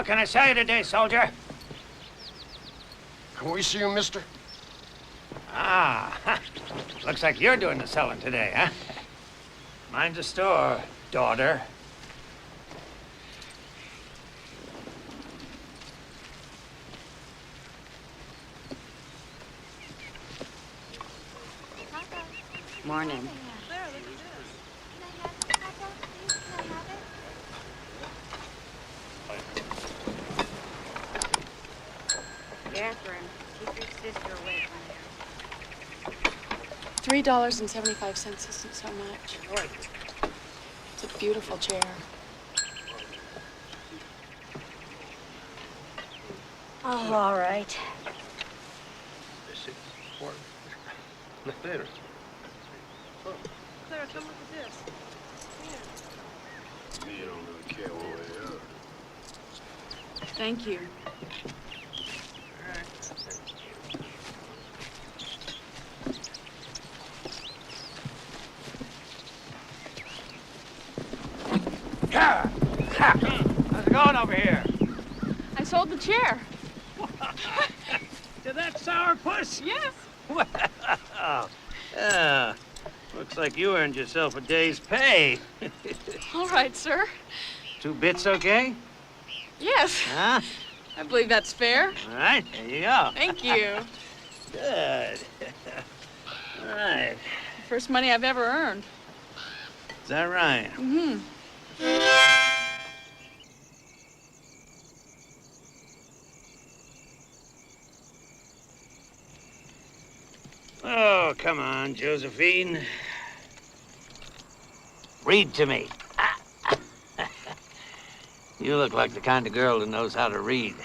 What can I sell you today, soldier? Can we see you, mister? Ah, looks like you're doing the selling today, huh? Mine's a store, daughter. Morning. Catherine, keep your sister away from here. $3.75 isn't so much. It's a beautiful chair. Oh, all right. Later. Claire, come look at this. Me, I don't really care one way or the other. Thank you. How's it going over here? I sold the chair. To that sourpuss? Yes. Well, looks like you earned yourself a day's pay. All right, sir. 2 bits, okay? Yes. Huh? I believe that's fair. All right, there you go. Thank you. Good. All right. First money I've ever earned. Is that right? Mm-hmm. Oh, come on, Josephine. Read to me. You look like the kind of girl who knows how to read.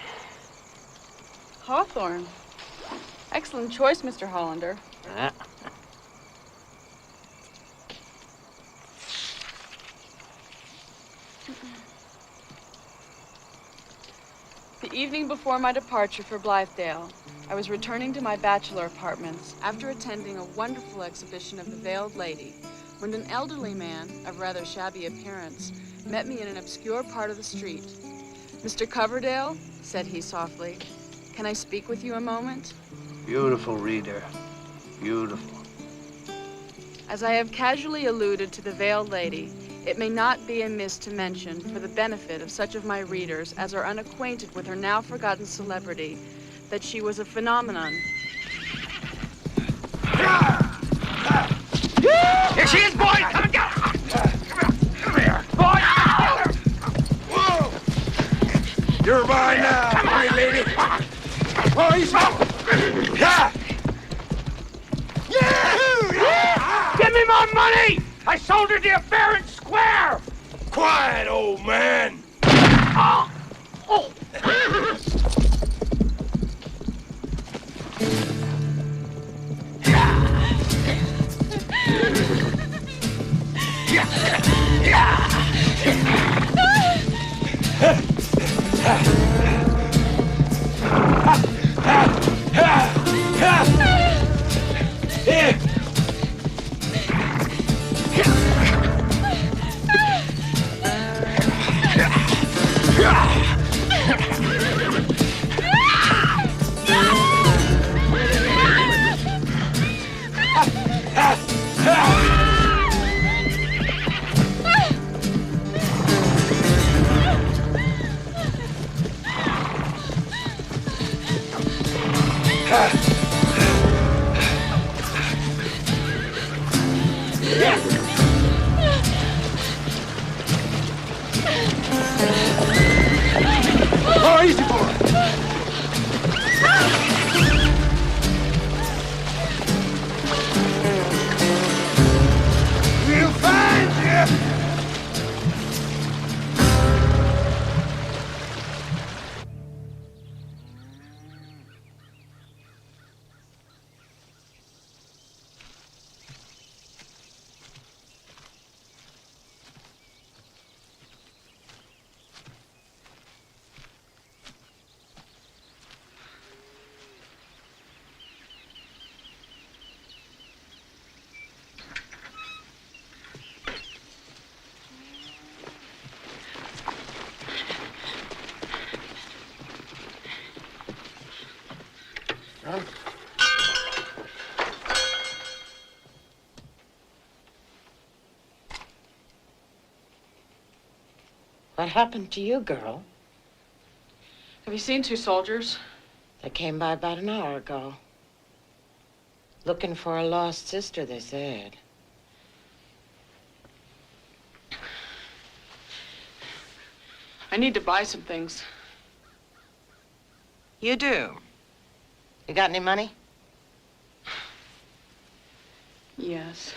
Hawthorne. Excellent choice, Mr. Hollander. Huh? The evening before my departure for Blythedale, I was returning to my bachelor apartments after attending a wonderful exhibition of the Veiled Lady, when an elderly man of rather shabby appearance met me in an obscure part of the street. "Mr. Coverdale," said he softly, "can I speak with you a moment?" Beautiful reader. Beautiful. As I have casually alluded to the Veiled Lady, it may not be amiss to mention, for the benefit of such of my readers as are unacquainted with her now forgotten celebrity, that she was a phenomenon. Here she is, boys! Come and get her! Come here, boys! Whoa! You're mine now, Come on, lady. Oh, he's out! Yeah! Yeah! Give me my money! I sold her to you fair and square! Quiet, old man. Oh! Oh! Oh, easy boy. We'll find you. Huh? What happened to you, girl? Have you seen two soldiers? They came by about an hour ago. Looking for a lost sister, they said. I need to buy some things. You do? You got any money? Yes.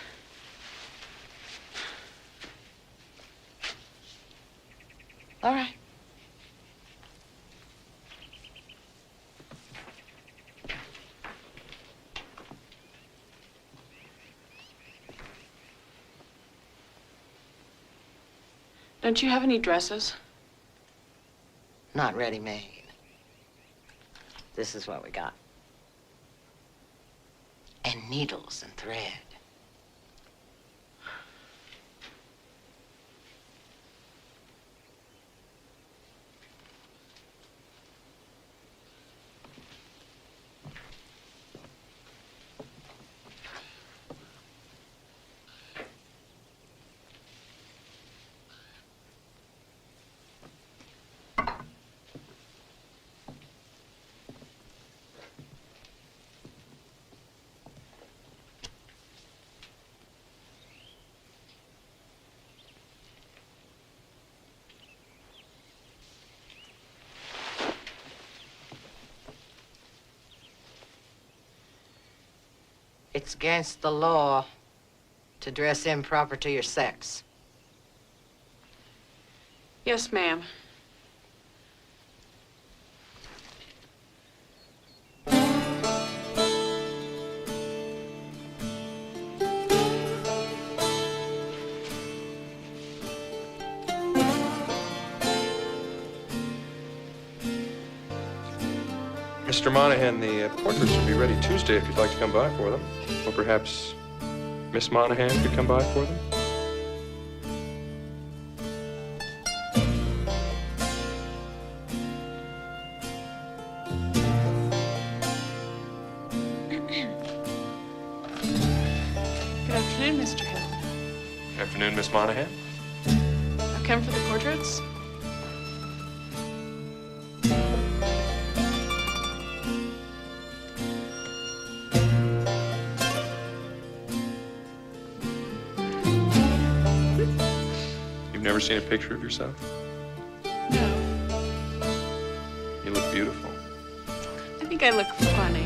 All right. Don't you have any dresses? Not ready-made. This is what we got. And needles and thread. It's against the law to dress improper to your sex. Yes, ma'am. Mr. Monahan, the portraits will be ready Tuesday if you'd like to come by for them. Or perhaps Miss Monahan could come by for them. Good afternoon, Mr. Hill. Afternoon, Miss Monahan. I've come for the portraits. You've never seen a picture of yourself? No. You look beautiful. I think I look funny.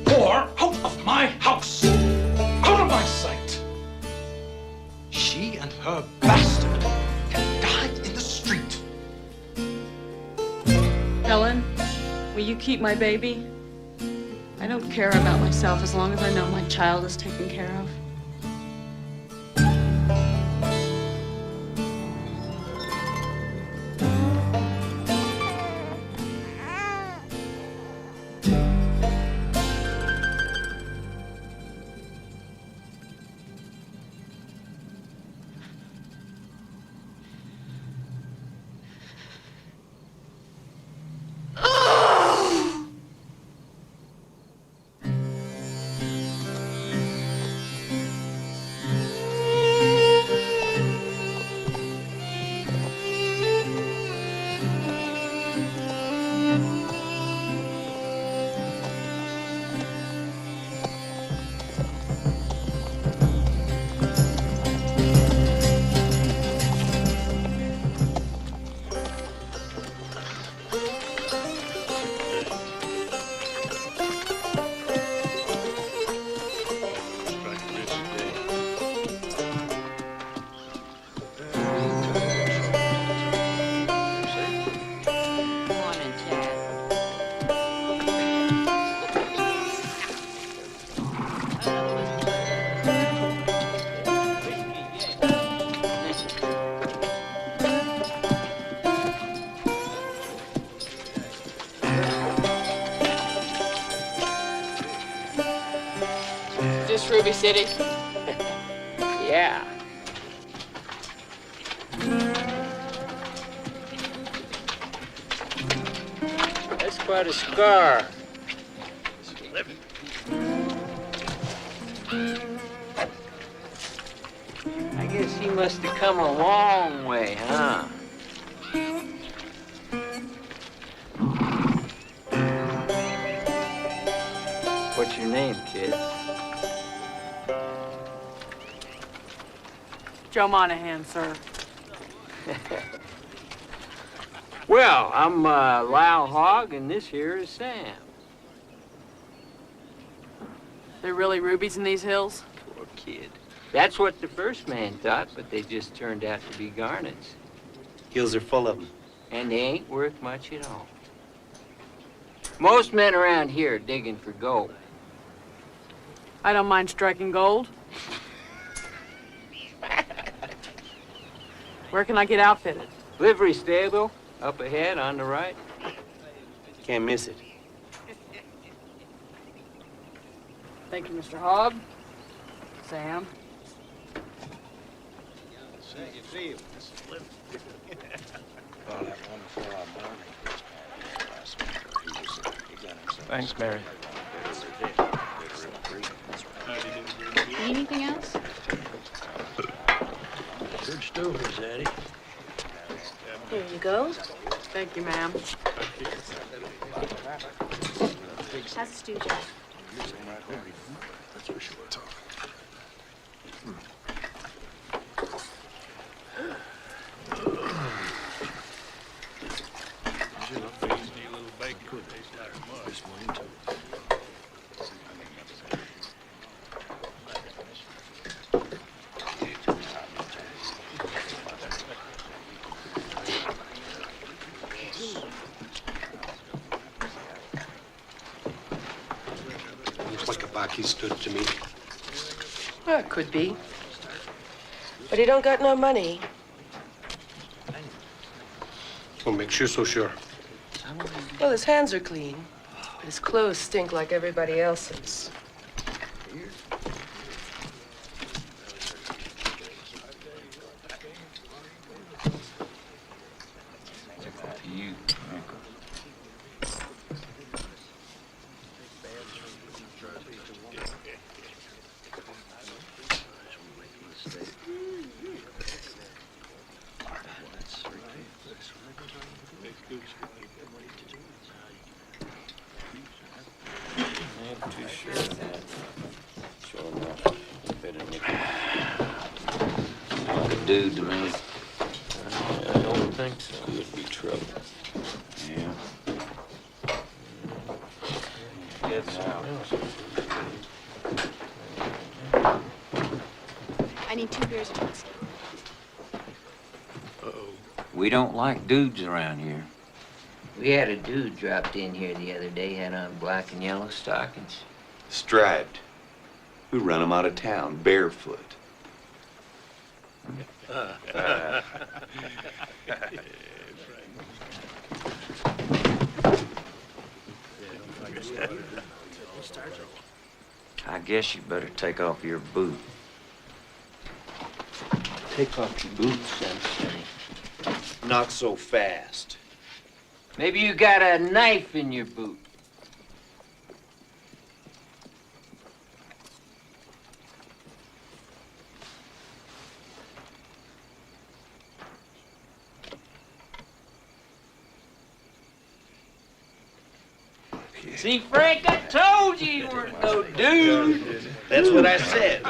Whore, out of my house! Out of my sight! She and her bastard can die in the street. Helen, will you keep my baby? I don't care about myself as long as I know my child is taken care of. Morning, Chad. This Ruby City? Yeah. That's quite a scar. I guess he must have come a long way, huh? What's your name, kid? Joe Monahan, sir. Well, I'm Lyle Hogg, and this here is Sam. There really rubies in these hills? Poor kid. That's what the first man thought, but they just turned out to be garnets. Hills are full of them. And they ain't worth much at all. Most men around here are digging for gold. I don't mind striking gold. Where can I get outfitted? Livery stable, up ahead on the right. Can't miss it. Thank you, Mr. Hogg. Sam. Thanks, Mary. Need anything else? Good stories, Eddie. Here you go. Thank you, ma'am. How's the stew, Jack? Looks like a Baki stood to me. Well, it could be. But he don't got no money. What makes you so sure? Well, his hands are clean. But his clothes stink like everybody else's. Dude to me. I don't think so. Could be trouble. Yeah. I need 2 beers and whiskey. We don't like dudes around here. We had a dude dropped in here the other day, had on black and yellow stockings. Striped. We run them out of town, barefoot. I guess you better take off your boot. Take off your boots, Sensei. Not so fast. Maybe you got a knife in your boot. See, Frank, I told you you weren't no dude. That's what I said.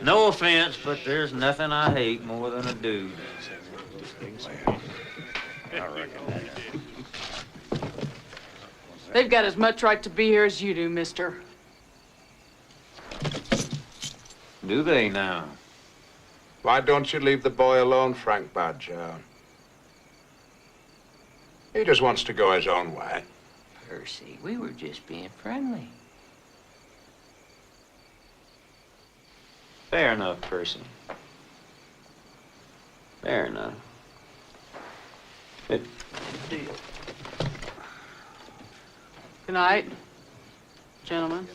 No offense, but there's nothing I hate more than a dude. They've got as much right to be here as you do, mister. Do they now? Why don't you leave the boy alone, Frank Badger? He just wants to go his own way. Percy, we were just being friendly. Fair enough, Percy. Fair enough. Good deal. Good night, gentlemen.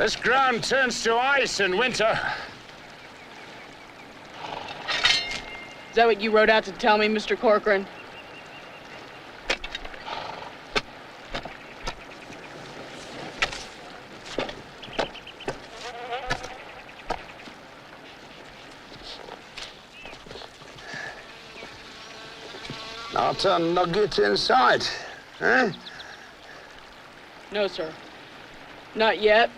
This ground turns to ice in winter. Is that what you wrote out to tell me, Mr. Corcoran? Not a nugget in sight, eh? No, sir. Not yet.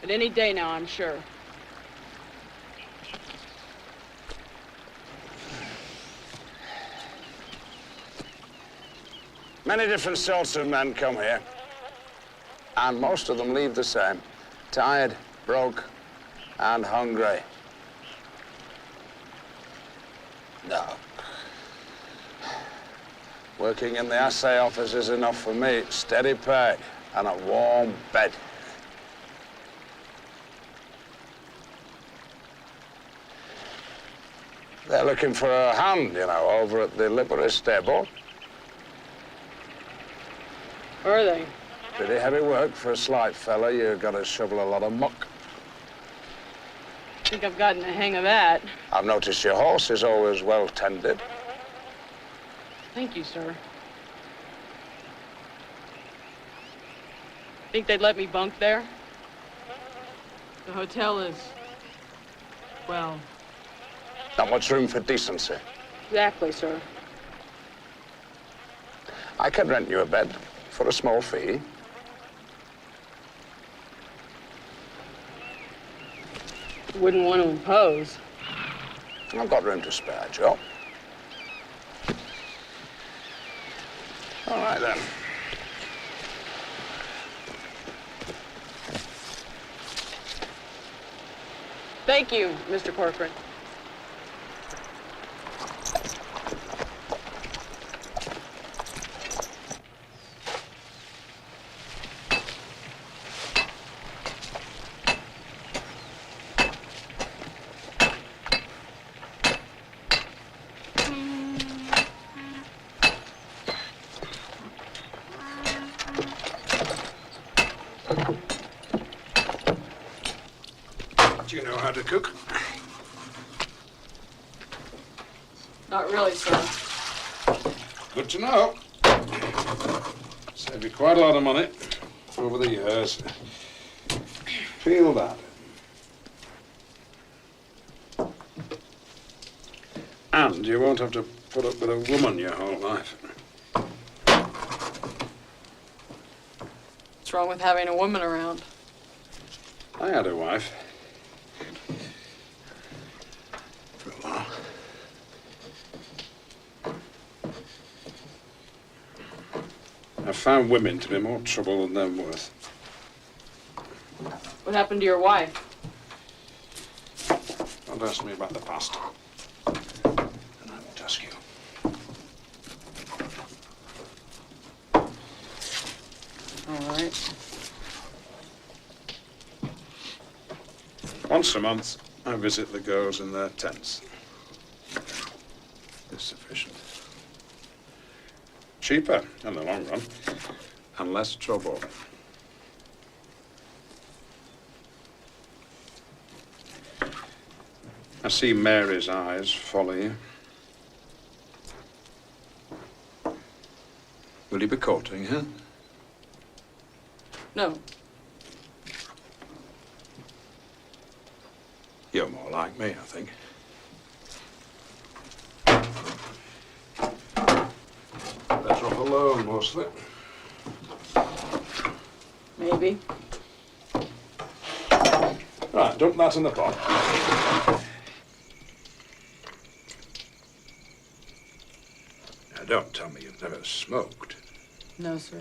But any day now, I'm sure. Many different sorts of men come here. And most of them leave the same. Tired, broke, and hungry. No. Working in the assay office is enough for me. Steady pay and a warm bed. They're looking for a hand, you know, over at the livery stable. Are they? Pretty heavy work for a slight fella. You've got to shovel a lot of muck. I think I've gotten the hang of that. I've noticed your horse is always well tended. Thank you, sir. Think they'd let me bunk there? The hotel is, well... Not much room for decency. Exactly, sir. I can rent you a bed for a small fee. Wouldn't want to impose. I've got room to spare, Joe. All right, then. Thank you, Mr. Corcoran. Do you know how to cook? Not really, sir. Good to know. Saved you quite a lot of money over the years. Feel that. And you won't have to put up with a woman your whole life. What's wrong with having a woman around? I had a wife. For a while. I found women to be more trouble than they're worth. What happened to your wife? Don't ask me about the past. And I won't ask you. All right. Once a month, I visit the girls in their tents. It's sufficient. Cheaper in the long run, and less trouble. I see Mary's eyes follow you. Will you be courting her? No. You're more like me, I think. Better off alone, mostly. Maybe. Right, dump that in the pot. Now, don't tell me you've never smoked. No, sir.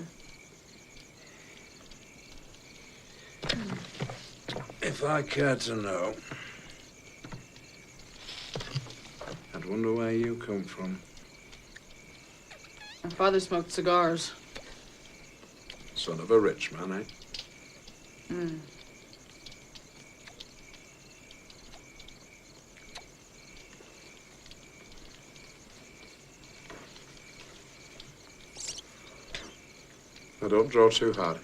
If I cared to know, I'd wonder where you come from. My father smoked cigars. Son of a rich man, eh? Mm. Now, don't draw too hard.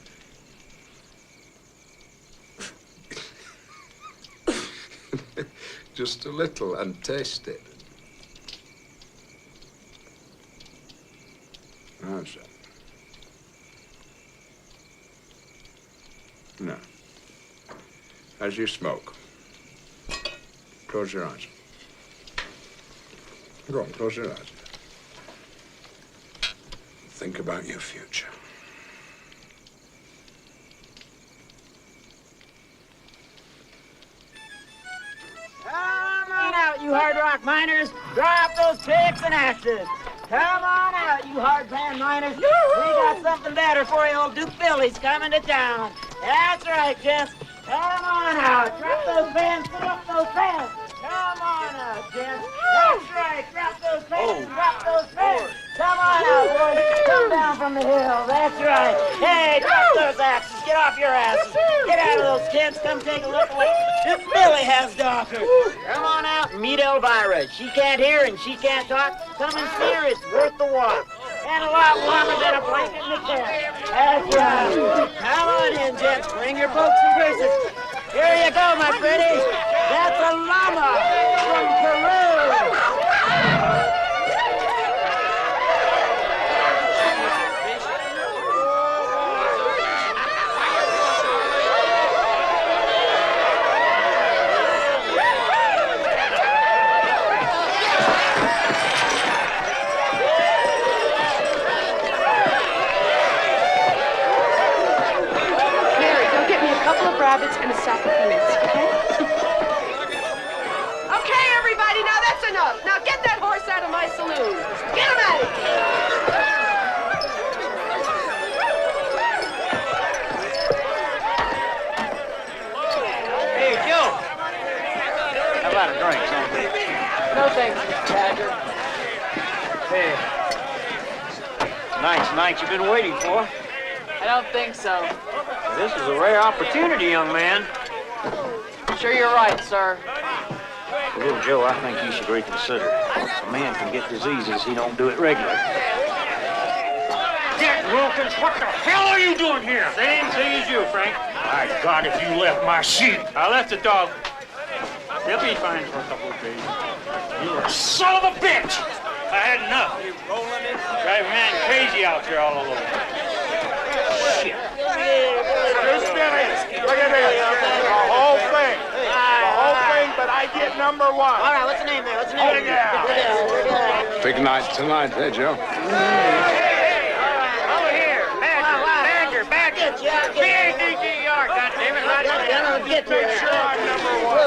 just a little and taste it. That's it. No. As you smoke, close your eyes. Go on, close your eyes. Think about your future. Come on out, you hard rock miners. Drop those picks and axes. Come on out, you hard pan miners. We got something better for you. Old Duke Billy's coming to town. That's right, gents. Come on out. Drop those pans, put up those pans. Come on out, gents. That's right. Drop those pans, drop those pans. Come on out, boys. Come down from the hill. That's right. Hey, drop those axes. Get off your asses. Get out of those tents. Come take a look at what Duke Billy has to offer. Come on out and meet Elvira. She can't hear and she can't talk. Come and see her. It's worth the walk. And a lot warmer than a blanket in the tent. That's right. Come on in, gents. Bring your pokes and braces. Here you go, my pretty. That's a llama from Peru. Rabbits and a sack of peanuts, okay? Okay, everybody, now that's enough. Now get that horse out of my saloon. Get him out of here. Hey, Joe. How about a drink, son? No thanks, Mr. Badger. Hey. Nice night you've been waiting for. I don't think so. This is a rare opportunity, young man. Sure you're right, sir. Little Joe, I think you should reconsider. A man can get diseases he don't do it regularly. Dick Wilkins, what the hell are you doing here? Same thing as you, Frank. My God, if you left my sheep. I left the dog. They'll be fine for a couple of days. You're a son of a bitch! I had enough. You rolling it? Driving man crazy out here all alone. Shit. Look at this. The whole thing. The whole thing, but I get number one. All right, what's the name there? What's the name? Big night tonight, eh, Joe? Hey, over here. Badger. B-A-D-G-E-R, goddammit. Get to it. Sure, I'm number one.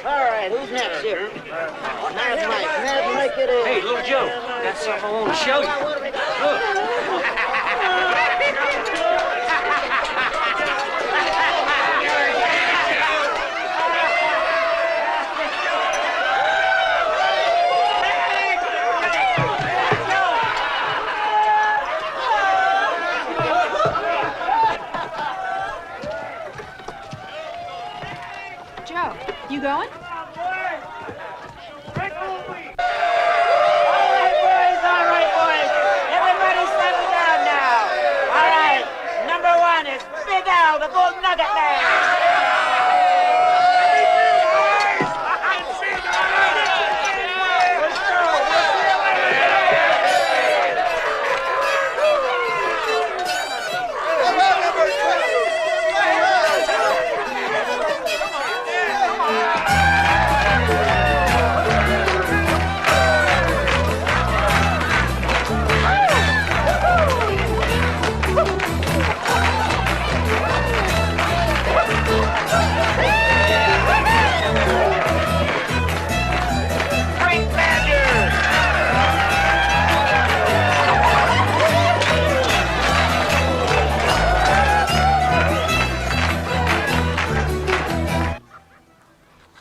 All right, who's next here? Mad Mike it is. Hey, little Joe, got something I want to show you. Look. Joe, you going? All right, boys. Everybody settle down now. All right, number one is Big Al, the Gold Nugget Man.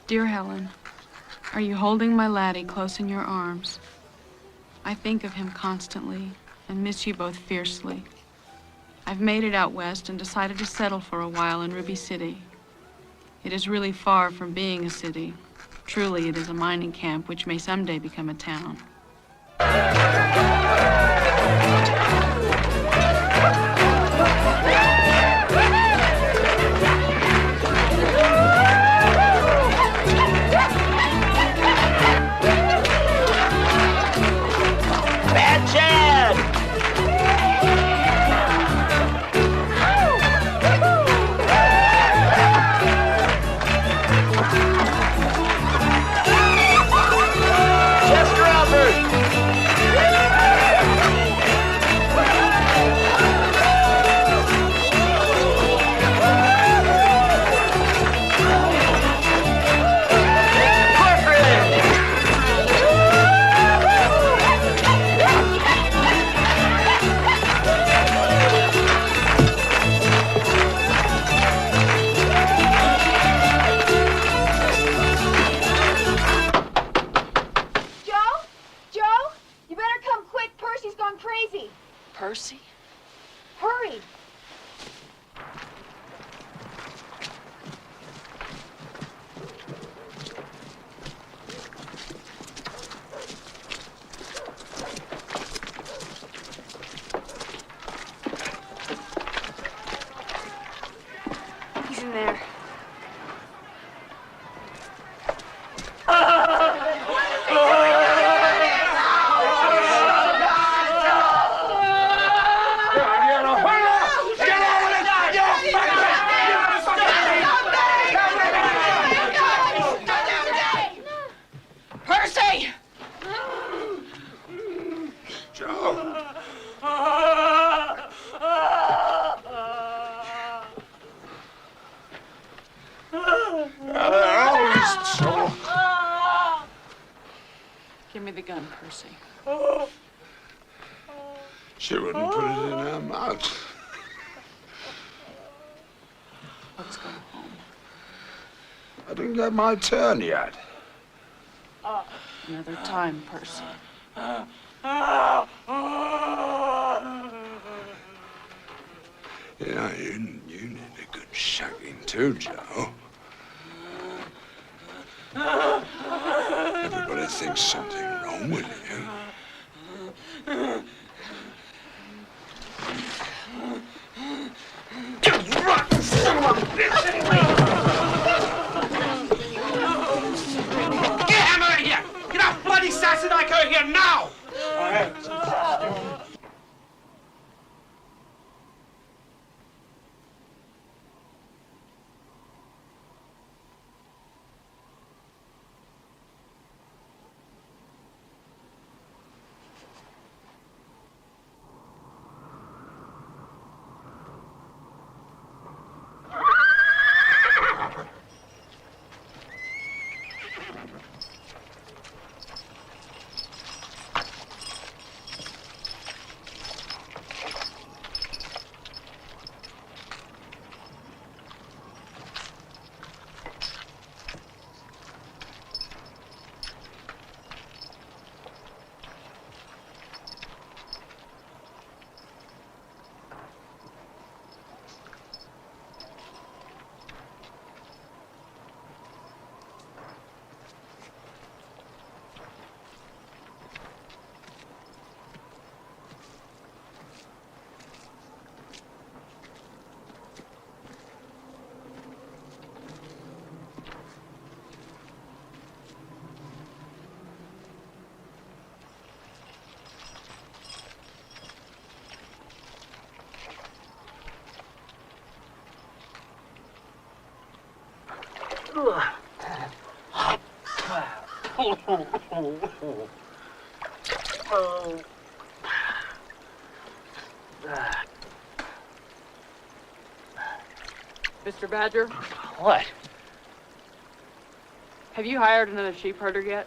Dear Helen, are you holding my laddie close in your arms? I think of him constantly and miss you both fiercely. I've made it out west and decided to settle for a while in Ruby City. It is really far from being a city. Truly, it is a mining camp which may someday become a town. In there. Percy! Joe! Give me the gun, Percy. She wouldn't put it in her mouth. Let's go home. I didn't get my turn yet. Another time, Percy. Yeah, you need a good shagging too, Joe. Everybody thinks something wrong with you. You rotten son of a bitch! Get him out of here! Get that bloody Sassendyke out of here now! Mr. Badger, What? have you hired another sheep herder yet?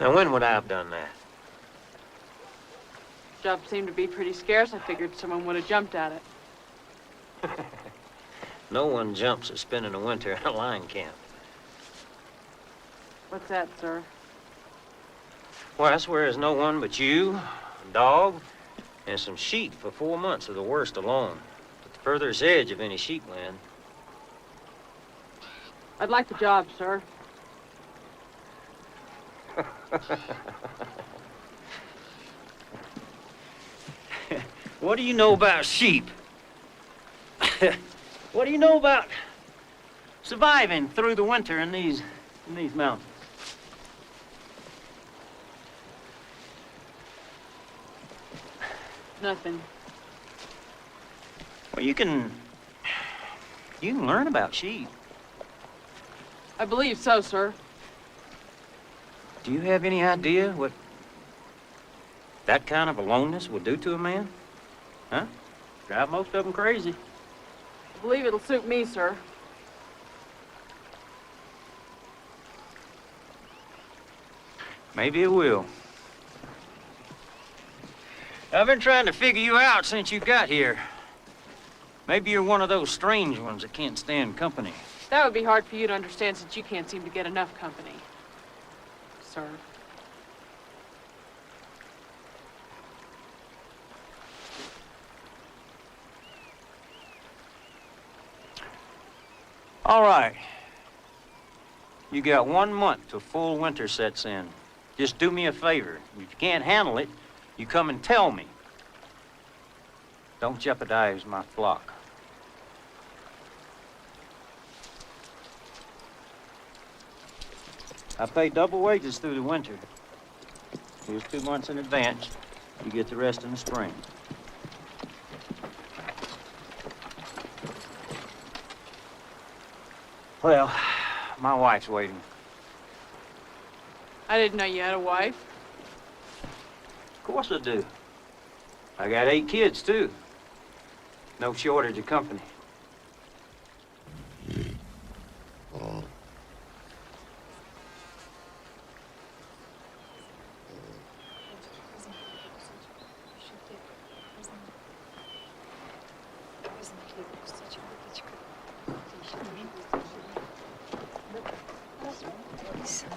Now, when would I have done that? Job seemed to be pretty scarce. I figured someone would have jumped at it. No one jumps at spending a winter in a lion camp. What's that, sir? Well, that's where there's no one but you, a dog, and some sheep for 4 months of the worst alone. At the furthest edge of any sheep land. I'd like the job, sir. What do you know about sheep? What do you know about surviving through the winter in these mountains? Nothing. Well, you can learn about sheep. I believe so, sir. Do you have any idea what that kind of aloneness would do to a man? Huh? Drive most of them crazy. I believe it'll suit me, sir. Maybe it will. I've been trying to figure you out since you got here. Maybe you're one of those strange ones that can't stand company. That would be hard for you to understand since you can't seem to get enough company, sir. All right. You got 1 month till full winter sets in. Just do me a favor. If you can't handle it, you come and tell me. Don't jeopardize my flock. I pay double wages through the winter. Here's 2 months in advance. You get the rest in the spring. Well, my wife's waiting. I didn't know you had a wife. Of course I do. I got 8 kids, too. No shortage of company.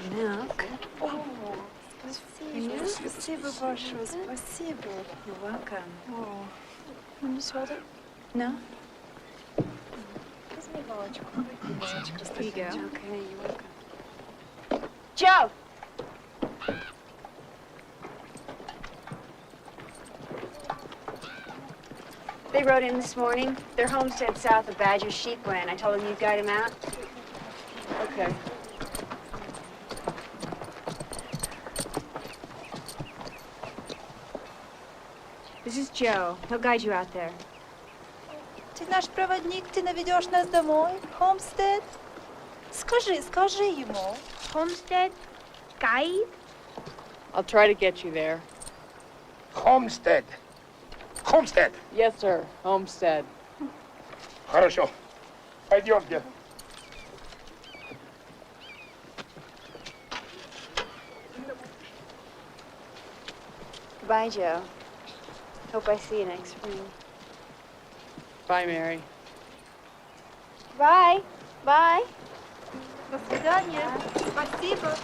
Milk. Спасибо большое, спасибо. You're welcome. Oh. Can you just hold it? No? Here you go. Okay, you're welcome. Joe! They rode in this morning. Their homestead south of Badger Sheep Land. I told them you'd guide them out. Okay. This is Joe. He'll guide you out there. Ты наш проводник, ты наведешь нас домой? Homestead? Скажи ему. Homestead? Guide? I'll try to get you there. Homestead. Homestead. Yes, sir. Homestead. Хорошо. Пойдемте. Goodbye, Joe. Hope I see you next spring. Bye, Mary. Bye. Bye. До свидания. Спасибо.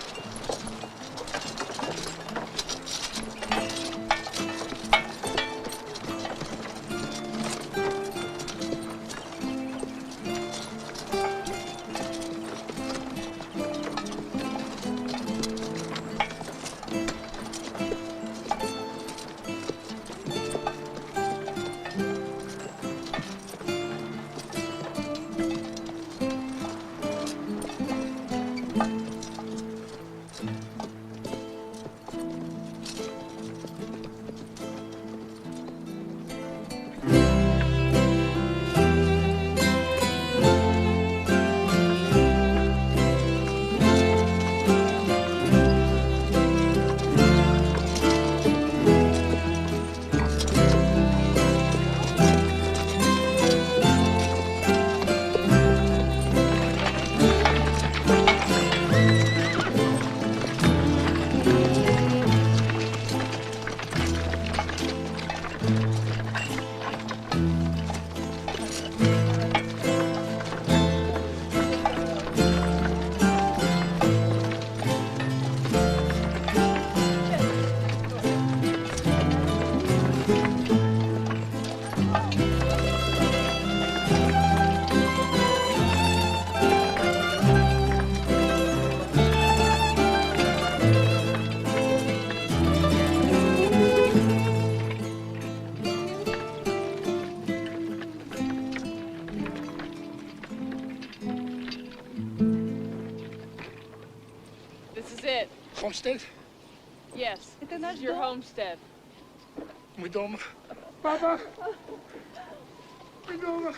This is it. Homestead? Yes. This is your homestead. Мы дома. Папа. Мы дома.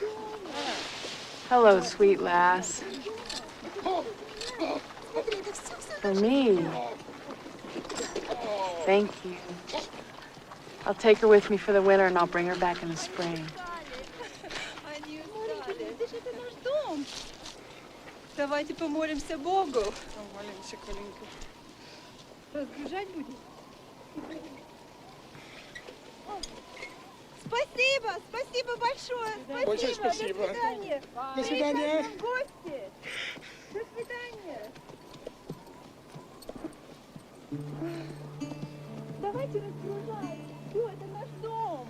Hello, sweet lass. For me. Thank you. I'll take her with me for the winter and I'll bring her back in the spring. Давайте помолимся Богу. Помолимся, Коленька. Разгружать будем? Спасибо, спасибо большое. Спасибо. Большое спасибо. До свидания. До свидания. Мы в гости. До свидания. Давайте разгружать. Всё, это наш дом.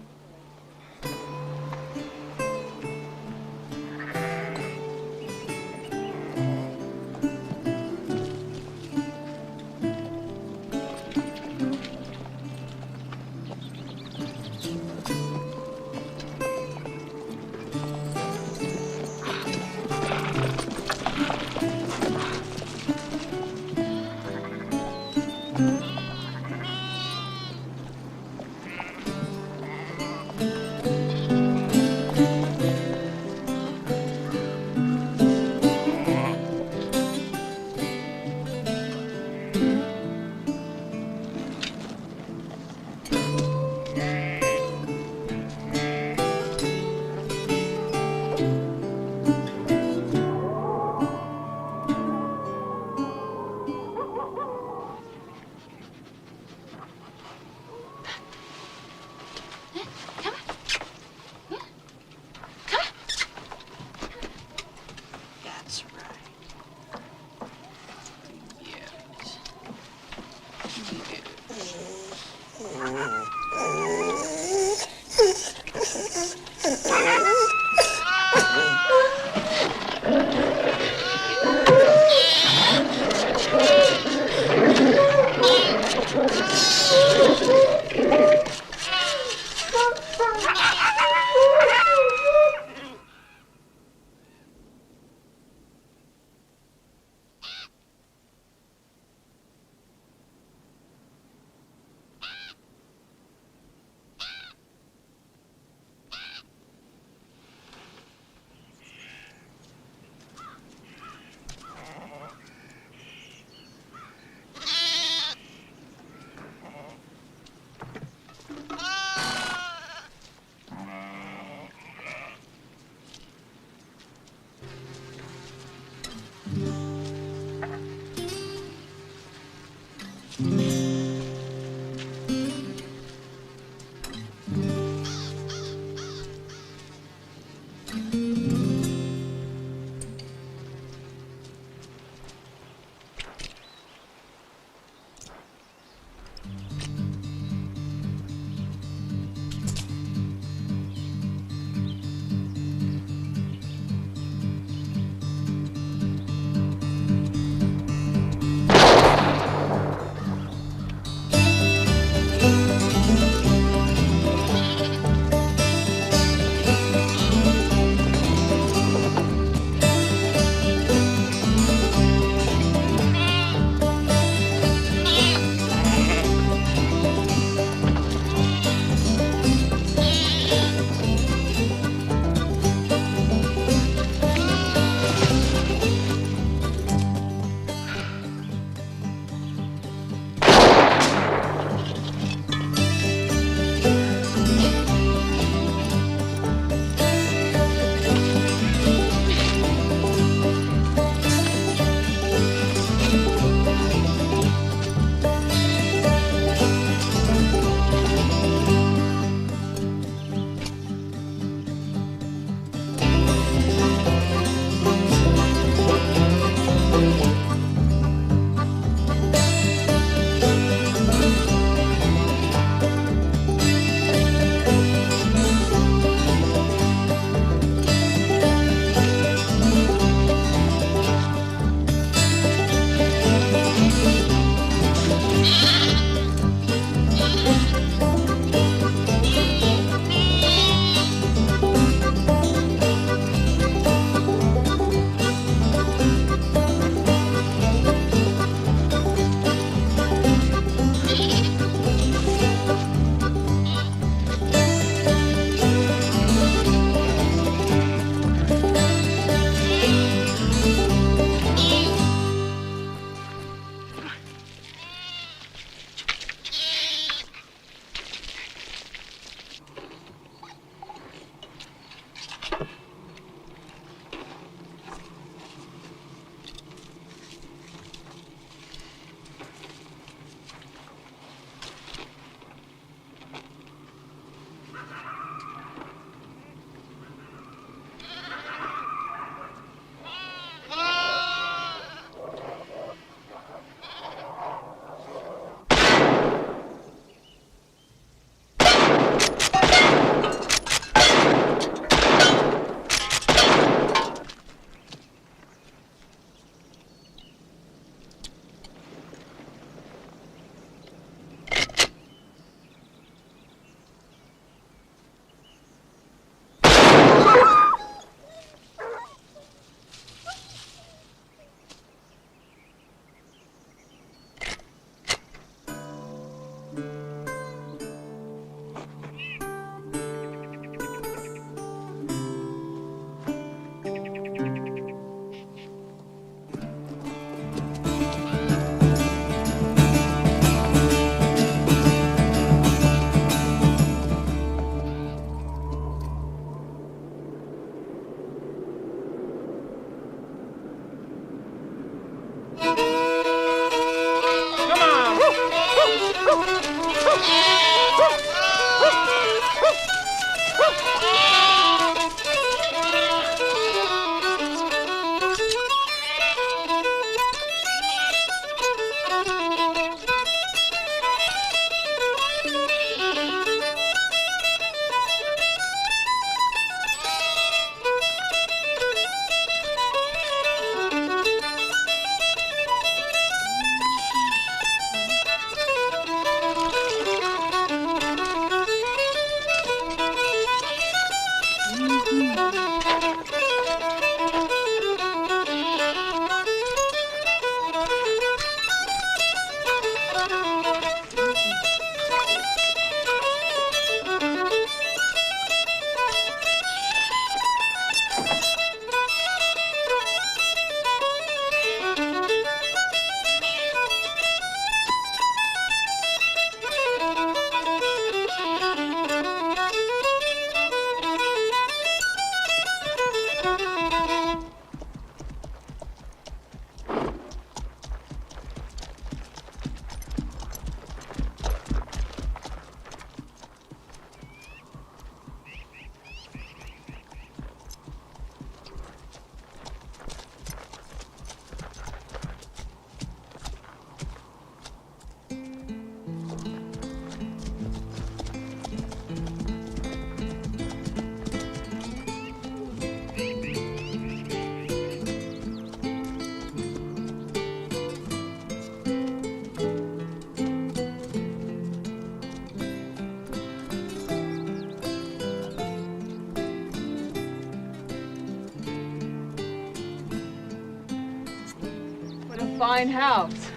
fine house.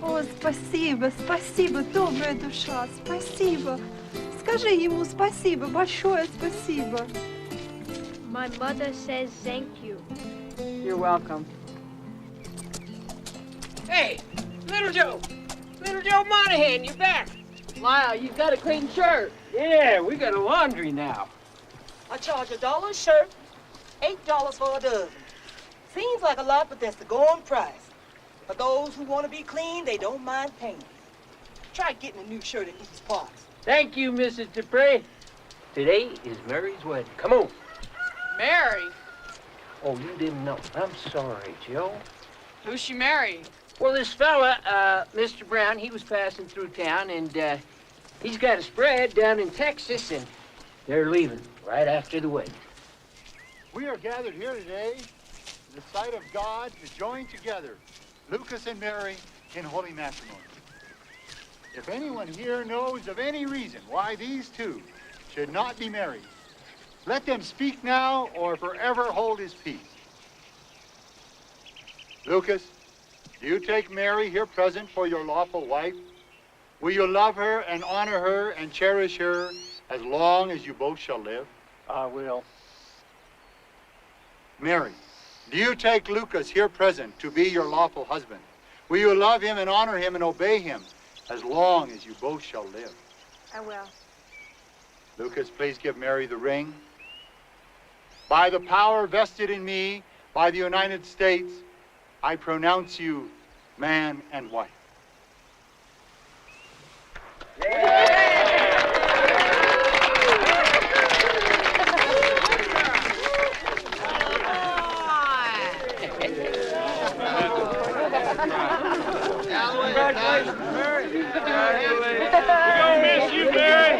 О, спасибо, спасибо, добрая душа, спасибо. Скажи ему спасибо, большое спасибо. My mother says thank you. You're welcome. Hey, Little Joe! Little Joe Monahan, you're back! Lyle, you've got a clean shirt. Yeah, we got a laundry now. I charge $1 a shirt, $8 for a dozen. Seems like a lot, but that's the going price. For those who want to be clean, they don't mind paying. Try getting a new shirt at these parts. Thank you, Mrs. Dupree. Today is Mary's wedding. Come on. Mary? Oh, you didn't know. I'm sorry, Joe. Who's she marrying? Well, this fella, Mr. Brown, he was passing through town, and he's got a spread down in Texas, and they're leaving right after the wedding. We are gathered here today in the sight of God to join together Lucas and Mary in holy matrimony. If anyone here knows of any reason why these two should not be married, let them speak now or forever hold his peace. Lucas, do you take Mary here present for your lawful wife? Will you love her and honor her and cherish her as long as you both shall live? I will. Mary, do you take Lucas here present to be your lawful husband? Will you love him and honor him and obey him as long as you both shall live? I will. Lucas, please give Mary the ring. By the power vested in me by the United States, I pronounce you man and wife. Congratulations, Mary. We're gonna miss you, Mary.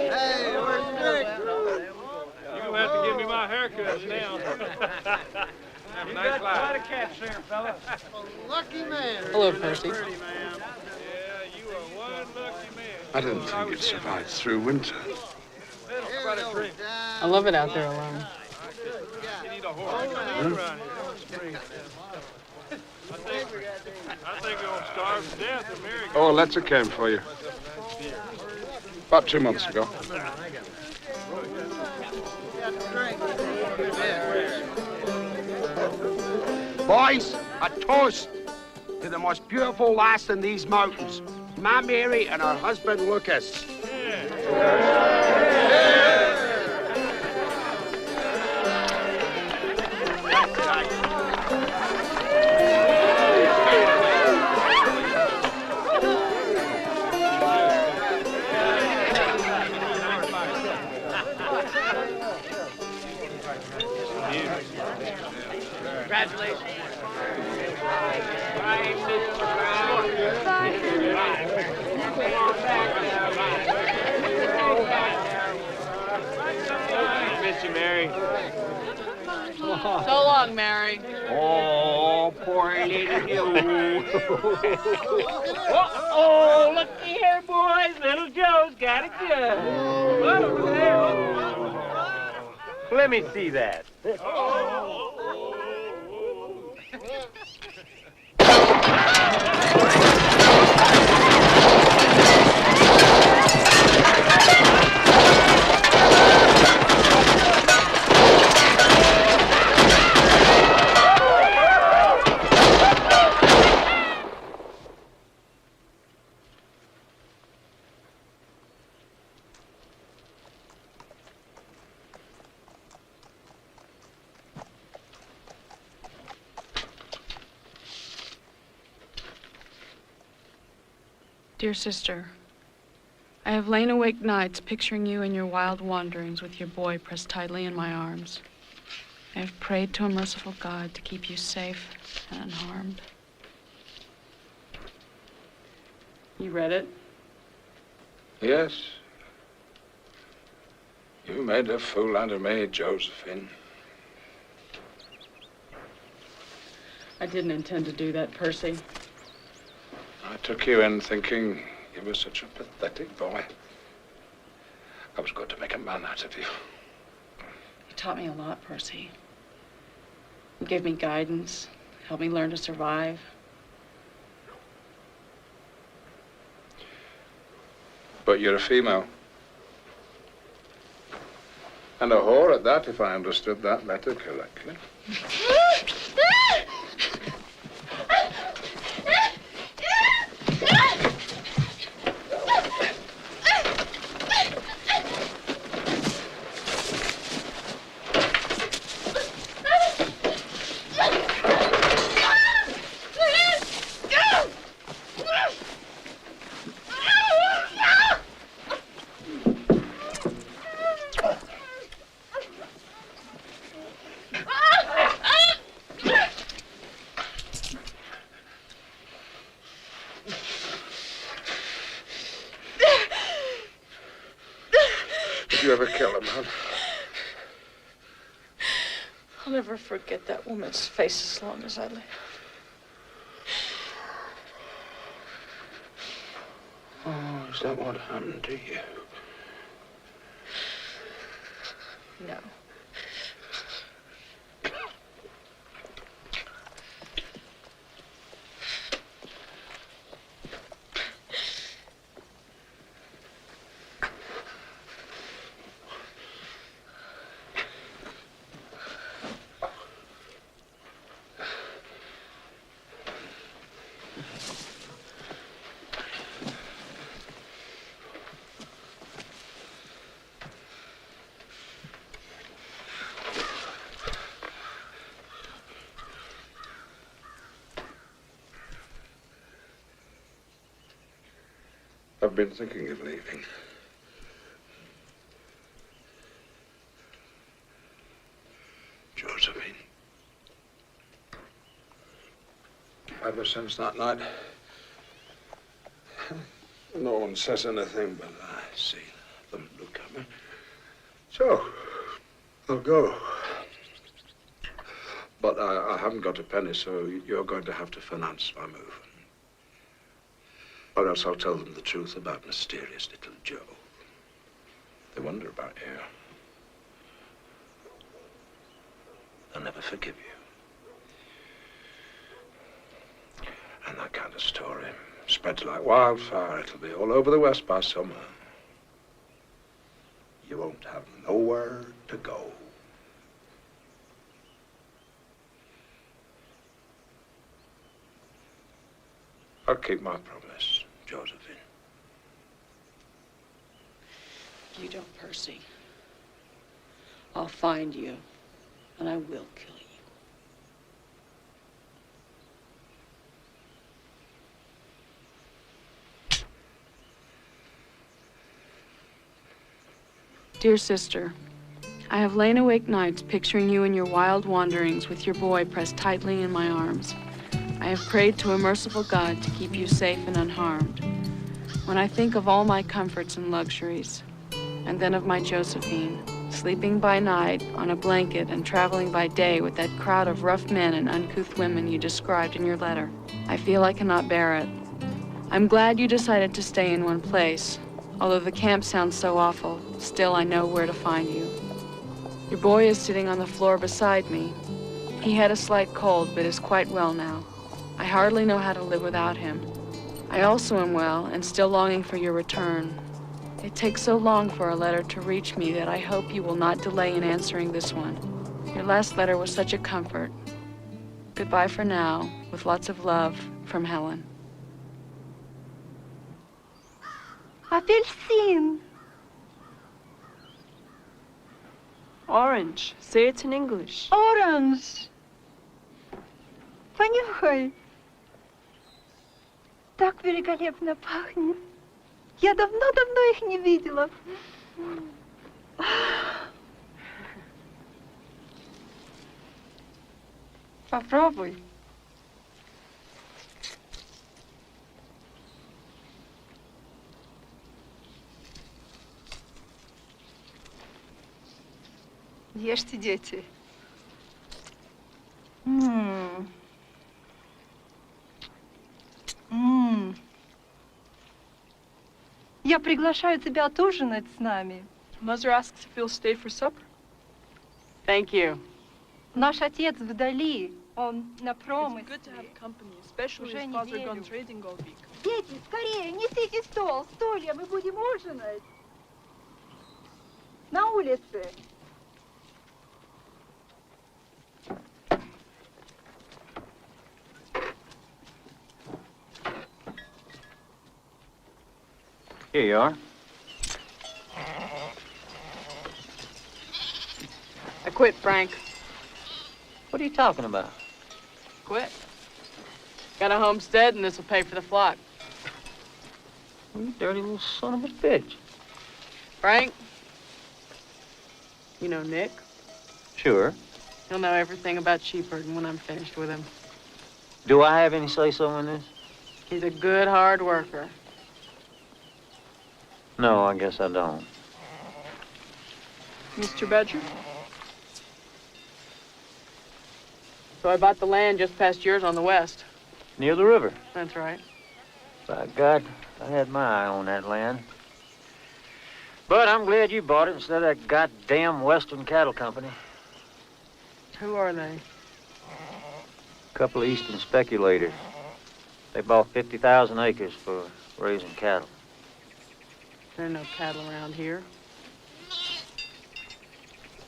Hey, where's Dick? You're gonna have to give me my haircut now. Have a nice life. Quite a catch there, fella. Lucky man. Hello, Percy. Yeah, you are one lucky man. I didn't think you'd survive through winter. I love it out there alone. You need a horse. Around here. I think we're gonna starve to death if Mary. Oh, a letter came for you. About 2 months ago. Boys, a toast to the most beautiful lass in these mountains, my Mary and her husband Lucas. Congratulations. Miss you, Mary. So long, Mary. Oh, poor little you. Oh, looky here, boys. Little Joe's got a gun. Let me see that. Dear sister, I have lain awake nights picturing you in your wild wanderings with your boy pressed tightly in my arms. I have prayed to a merciful God to keep you safe and unharmed. You read it? Yes. You made a fool out of me, Josephine. I didn't intend to do that, Percy. I took you in thinking you were such a pathetic boy. I was going to make a man out of you. You taught me a lot, Percy. He gave me guidance, helped me learn to survive. But you're a female. And a whore at that, if I understood that letter correctly. Did you ever kill a man? I'll never forget that woman's face as long as I live. Oh, is that what happened to you? No. I've been thinking of leaving. Josephine. Ever since that night, no one says anything, but I see them look at me. So, I'll go. But I haven't got a penny, so you're going to have to finance my move. Or else I'll tell them the truth about mysterious little Joe. They wonder about you. They'll never forgive you. And that kind of story spreads like wildfire. It'll be all over the West by summer. You won't have nowhere to go. I'll keep my promise, Josephine. If you don't, Percy, I'll find you, and I will kill you. Dear sister, I have lain awake nights picturing you in your wild wanderings with your boy pressed tightly in my arms. I have prayed to a merciful God to keep you safe and unharmed. When I think of all my comforts and luxuries, and then of my Josephine, sleeping by night on a blanket and traveling by day with that crowd of rough men and uncouth women you described in your letter, I feel I cannot bear it. I'm glad you decided to stay in one place. Although the camp sounds so awful, still I know where to find you. Your boy is sitting on the floor beside me. He had a slight cold, but is quite well now. I hardly know how to live without him. I also am well and still longing for your return. It takes so long for a letter to reach me that I hope you will not delay in answering this one. Your last letter was such a comfort. Goodbye for now, with lots of love, from Helen. Апельсин. Orange. Say it in English. Orange. Понюхай. Так великолепно пахнет. Я давно-давно их не видела. Попробуй. Ешьте, дети. Я приглашаю тебя отужинать с нами. Mother asks if you'll stay for supper. Thank you. Наш отец вдали, он на It's промысле. good to have company, especially Уже his father неделю. gone trading all week. Дети, скорее, несите стол, стулья, мы будем ужинать. На улице. Here you are. I quit, Frank. What are you talking about? Quit. Got a homestead, and this will pay for the flock. You dirty little son of a bitch. Frank? You know Nick? Sure. He'll know everything about sheepherding when I'm finished with him. Do I have any say-so in this? He's a good, hard worker. No, I guess I don't. Mr. Badger? So I bought the land just past yours on the west. Near the river. That's right. By God, I had my eye on that land. But I'm glad you bought it instead of that goddamn Western Cattle Company. Who are they? A couple of Eastern speculators. They bought 50,000 acres for raising cattle. There are no cattle around here.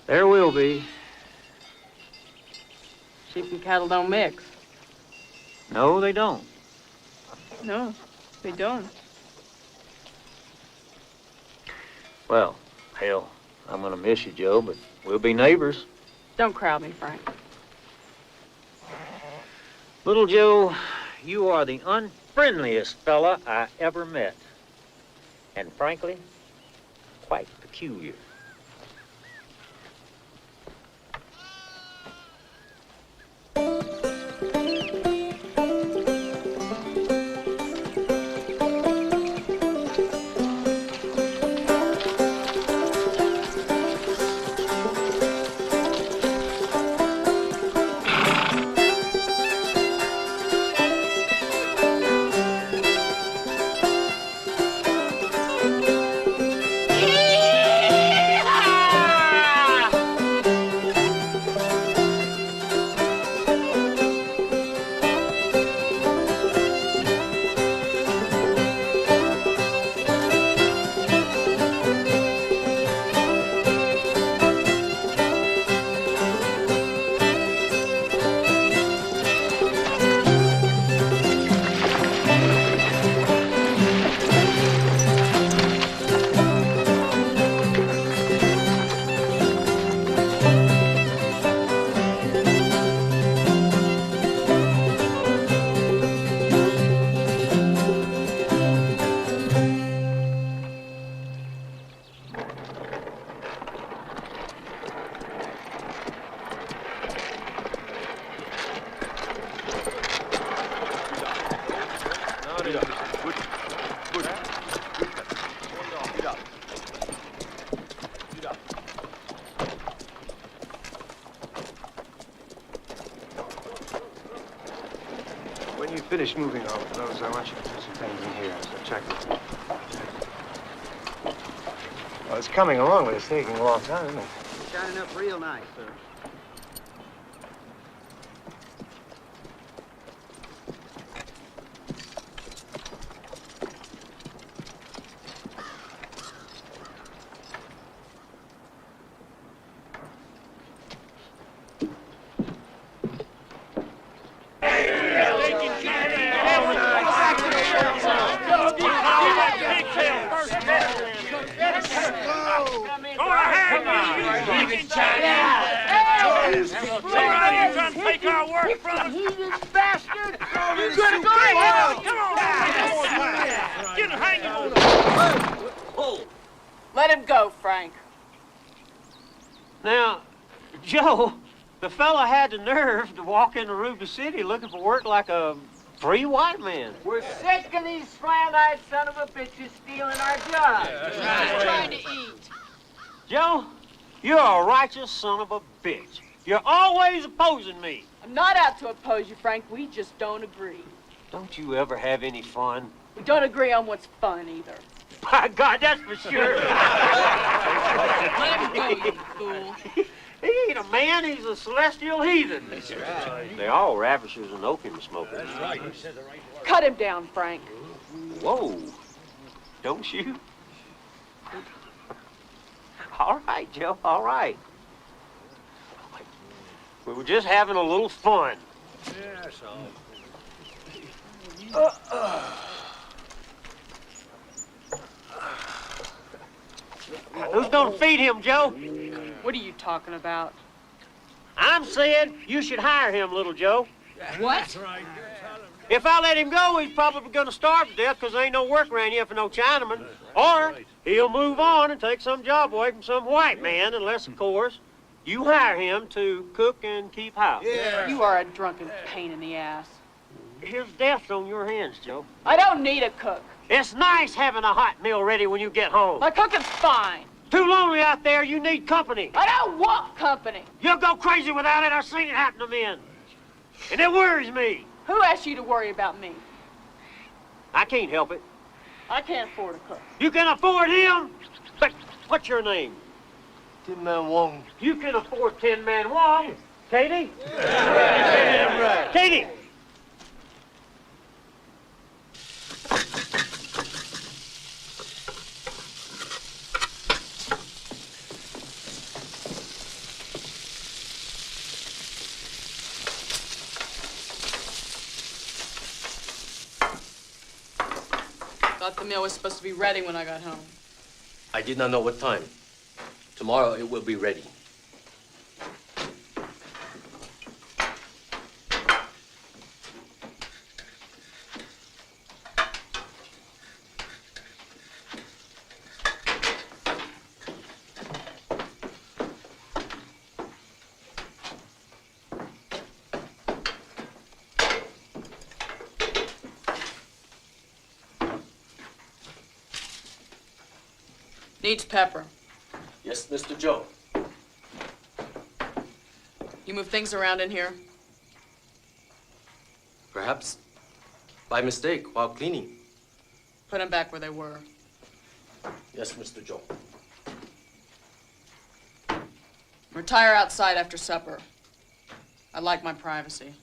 There will be. Sheep and cattle don't mix. No, they don't. No, they don't. Well, hell, I'm gonna miss you, Joe, but we'll be neighbors. Don't crowd me, Frank. Little Joe, you are the unfriendliest fella I ever met. And frankly, quite peculiar. When you finish moving all of those, I want you to do some things in here. So check it. Well, it's coming along, but it's taking a long time, isn't it? It's shining up real nice, sir. Let him go, Frank. Now, Joe, the fella had the nerve to walk into Ruby City looking for work like a free white man. We're sick of these slant-eyed son of a bitches stealing our jobs. Just trying to eat. Joe, you're a righteous son of a bitch. You're always opposing me. I'm not out to oppose you, Frank. We just don't agree. Don't you ever have any fun? We don't agree on what's fun, either. My God, that's for sure. Let him go, you fool. He ain't a man. man, he's a celestial heathen. That's right. They're all ravishers and opium smokers. That's right. Cut him down, Frank. Whoa. Don't shoot. All right, Joe, all right. We were just having a little fun. Yeah, that's all. Who's gonna feed him, Joe? What are you talking about? I'm saying you should hire him, little Joe. What? If I let him go, he's probably gonna starve to death because there ain't no work around here for no Chinaman. Or he'll move on and take some job away from some white man, unless, of course, you hire him to cook and keep house. Yeah. You are a drunken pain in the ass. His death's on your hands, Joe. I don't need a cook. It's nice having a hot meal ready when you get home. My cooking's fine. Too lonely out there, you need company. I don't want company. You'll go crazy without it. I've seen it happen to men. And it worries me. Who asked you to worry about me? I can't help it. I can't afford a cook. You can afford him? But what's your name? Tin Man Wong. You can afford Tin Man Wong. Katie? Yeah. Right. Katie! Thought the meal was supposed to be ready when I got home. I did not know what time. Tomorrow it will be ready. Needs pepper. Yes, Mr. Joe. You move things around in here? Perhaps by mistake while cleaning. Put them back where they were. Yes, Mr. Joe. Retire outside after supper. I like my privacy.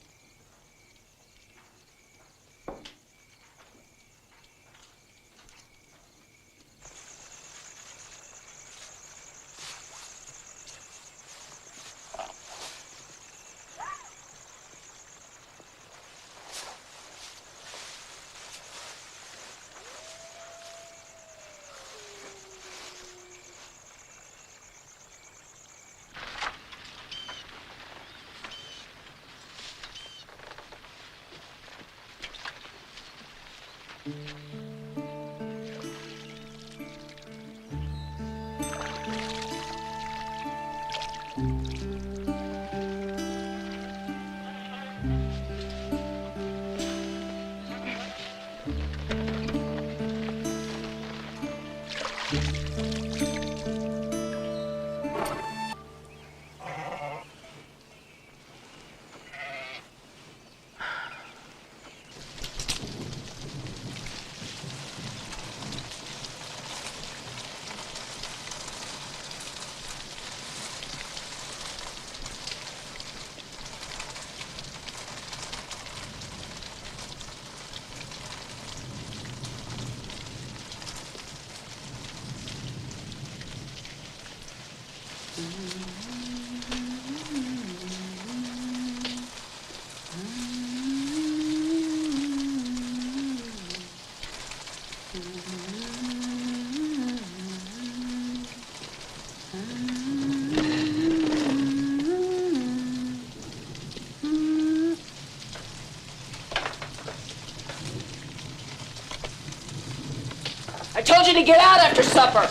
I told you to get out after supper.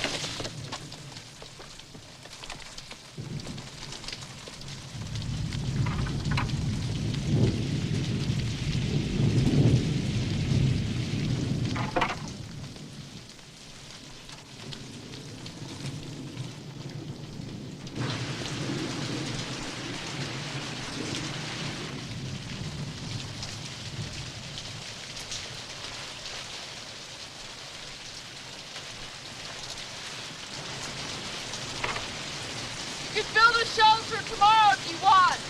shows for tomorrow if you want.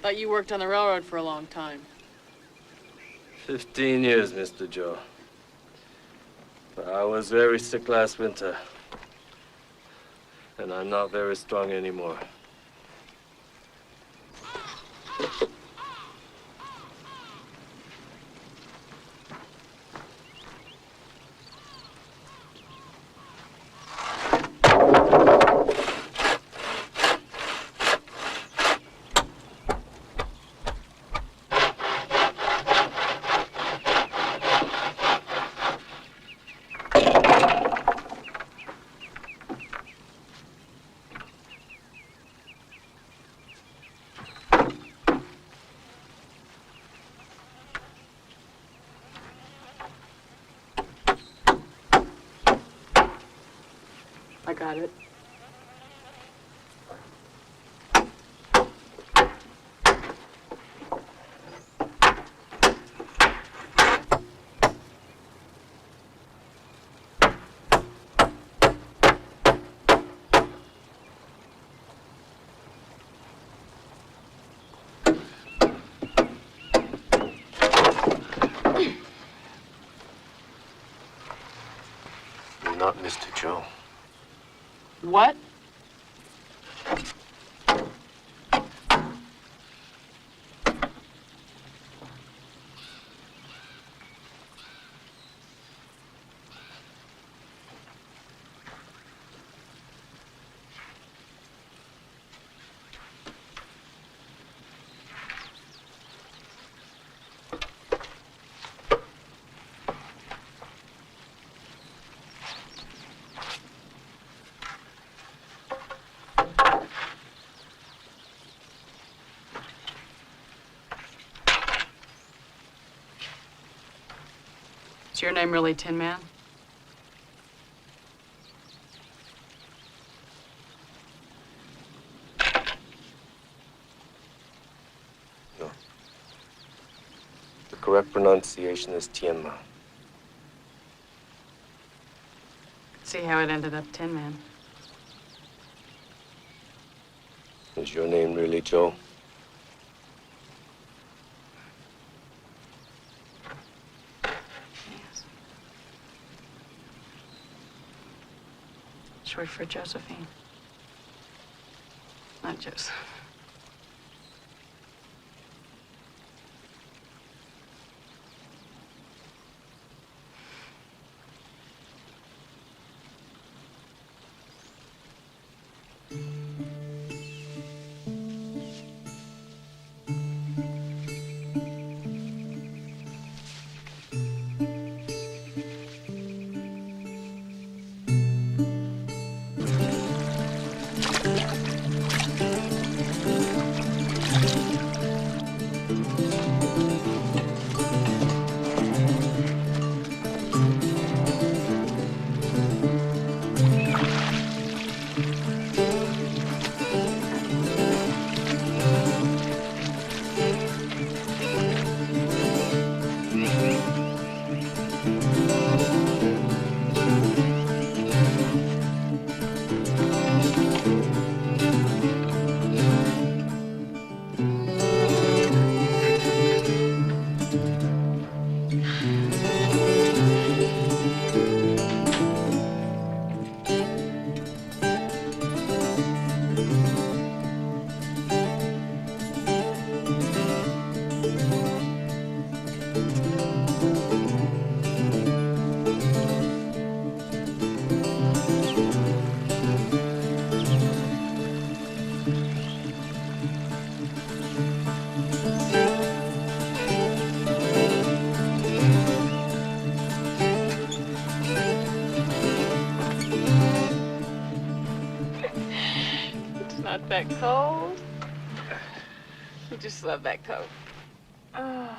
Thought you worked on the railroad for a long time. 15 years, Mr. Joe. But I was very sick last winter. And I'm not very strong anymore. I got it. You're not Mr. Joe. What? Is your name really Tin Man? No. The correct pronunciation is Tianma. See how it ended up Tin Man. Is your name really Joe? Short for Josephine. Not Joseph. Want that cold? You just love that coat. Oh.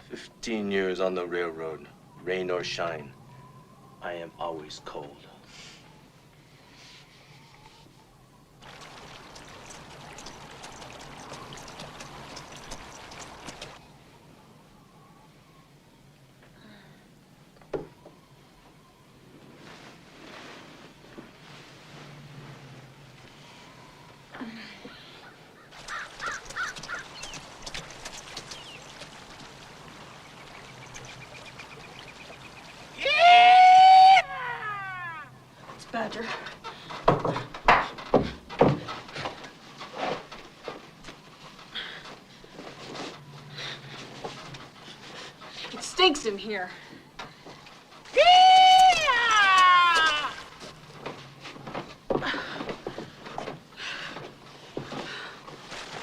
15 years on the railroad, rain or shine, I am always cold. Badger. It stinks in here.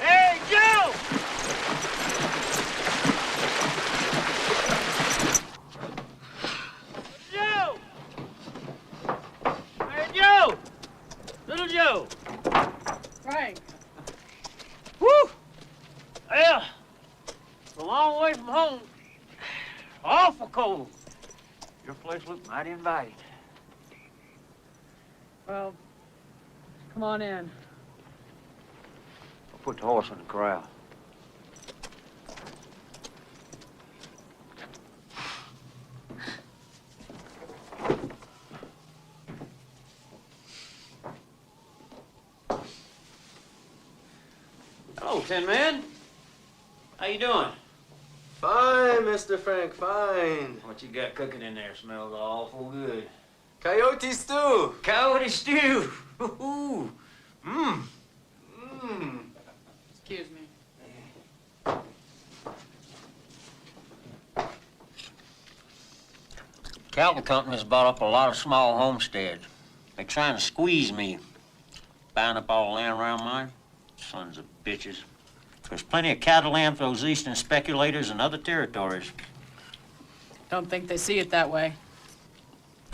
Hey, Joe! Joe! Hey, Joe! Little Joe! Frank. Woo! Well, it's a long way from home. Awful cold. Your place looked mighty inviting. Well, come on in. I'll put the horse in the corral. Hello, Tin Man. How you doing? Fine, Mr. Frank, fine. What you got cooking in there smells awful good. Coyote stew. Coyote stew. Ooh. Mmm. Mmm. Excuse me. Cattle company's bought up a lot of small homesteads. They're trying to squeeze me, buying up all the land around mine. Sons of bitches. There's plenty of cattle land for those eastern speculators and other territories. Don't think they see it that way.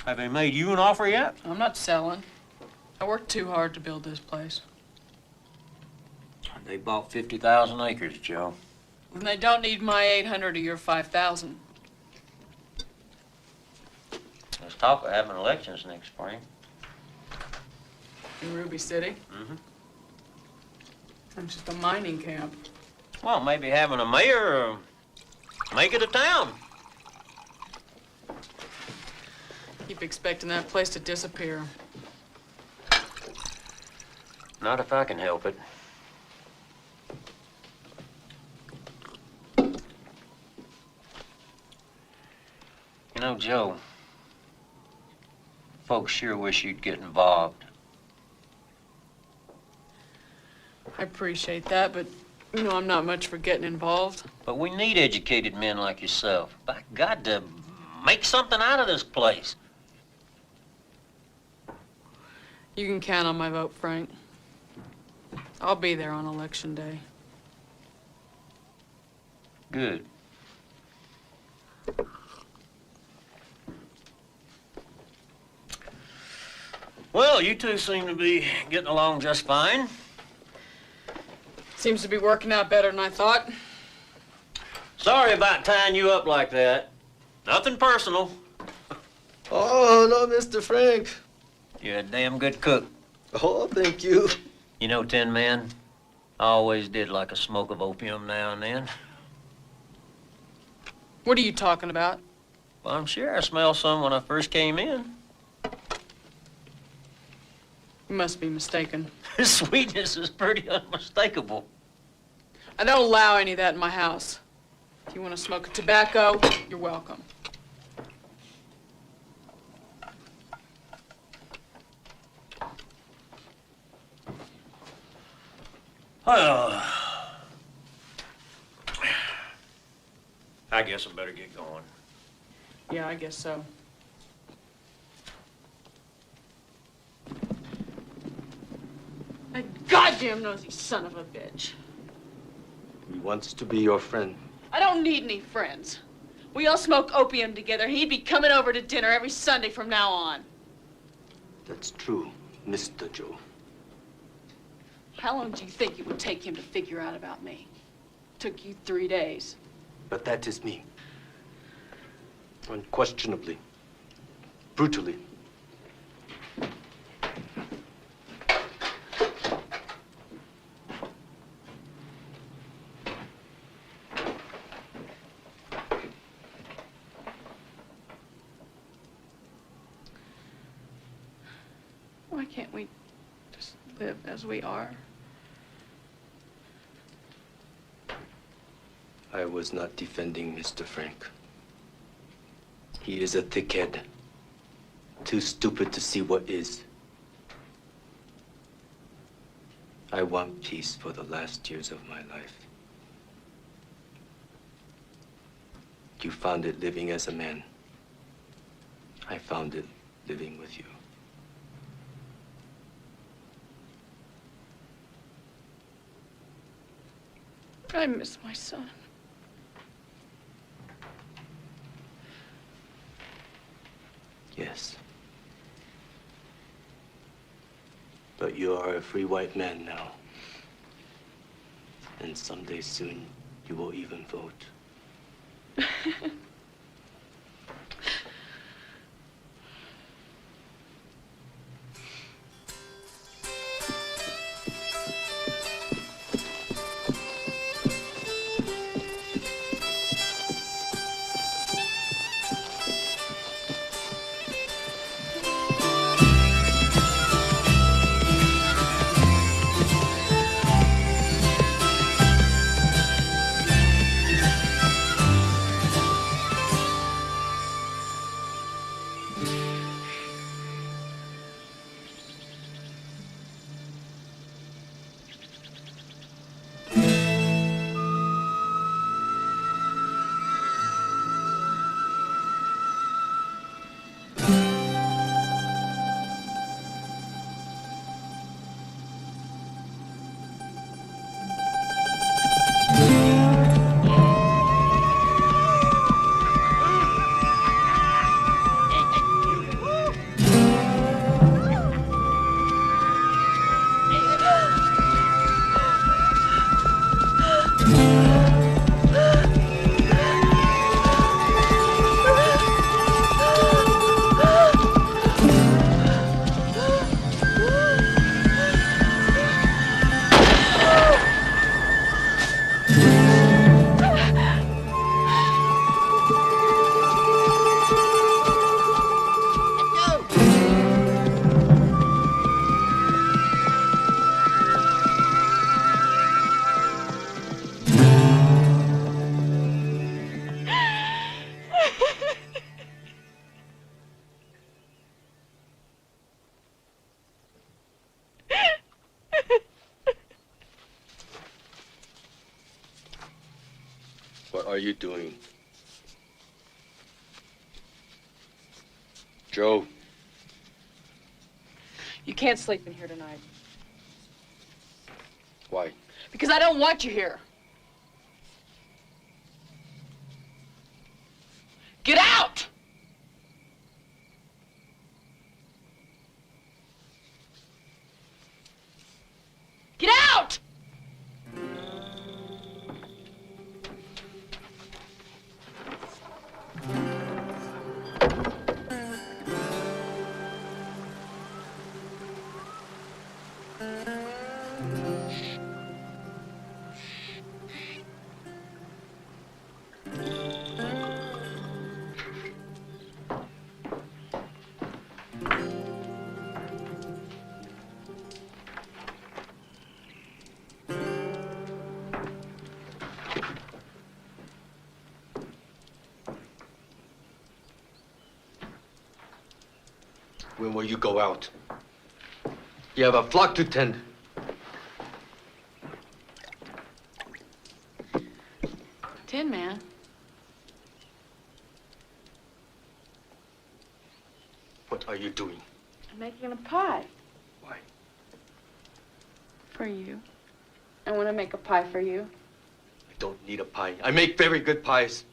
Have they made you an offer yet? I'm not selling. I worked too hard to build this place. They bought 50,000 acres, Joe. And they don't need my 800 or your 5,000. There's talk of having elections next spring. In Ruby City? Mm-hmm. It's just a mining camp. Well, maybe having a mayor or make it a town. Keep expecting that place to disappear. Not if I can help it. You know, Joe, folks sure wish you'd get involved. I appreciate that, but you know I'm not much for getting involved. But we need educated men like yourself. By God, to make something out of this place. You can count on my vote, Frank. I'll be there on election day. Good. Well, you two seem to be getting along just fine. Seems to be working out better than I thought. Sorry about tying you up like that. Nothing personal. Oh, no, Mr. Frank. You're a damn good cook. Oh, thank you. You know, Tin Man, I always did like a smoke of opium now and then. What are you talking about? Well, I'm sure I smelled some when I first came in. You must be mistaken. Sweetness is pretty unmistakable. I don't allow any of that in my house. If you want to smoke tobacco, you're welcome. Well, I guess I better get going. Yeah, I guess so. That goddamn nosy son of a bitch. He wants to be your friend. I don't need any friends. We all smoke opium together. He'd be coming over to dinner every Sunday from now on. That's true. Mr. Joe. How long do you think it would take him to figure out about me? Took you 3 days. But that is me. Unquestionably. Brutally. Why can't we just live as we are? I was not defending Mr. Frank. He is a thickhead. Too stupid to see what is. I want peace for the last years of my life. You found it living as a man. I found it living with you. I miss my son. Yes. But you are a free white man now. And someday soon, you will even vote. What are you doing? Joe. You can't sleep in here tonight. Why? Because I don't want you here. Get out! Get out! When will you go out? You have a flock to tend. Tin Man. What are you doing? I'm making a pie. Why? For you. I want to make a pie for you. I don't need a pie. I make very good pies.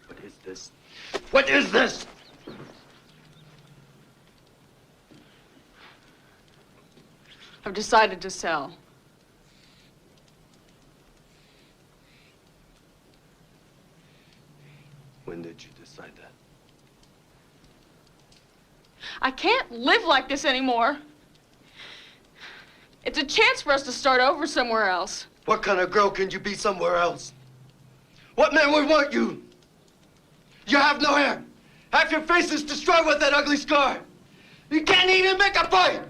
What is this? What is this? I've decided to sell. When did you decide that? I can't live like this anymore. It's a chance for us to start over somewhere else. What kind of girl can you be somewhere else? What man would want you? You have no hair. Half your face is destroyed with that ugly scar. You can't even make a fight.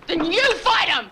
Then you fight him!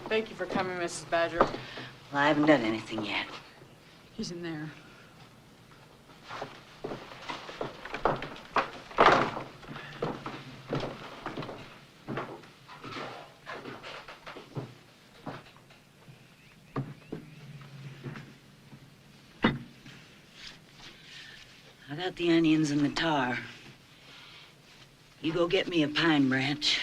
Thank you for coming, Mrs. Badger. Well, I haven't done anything yet. He's in there. I got the onions and the tar. You go get me a pine branch.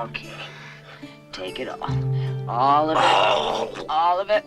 Okay. Take it all. All of it. All of it.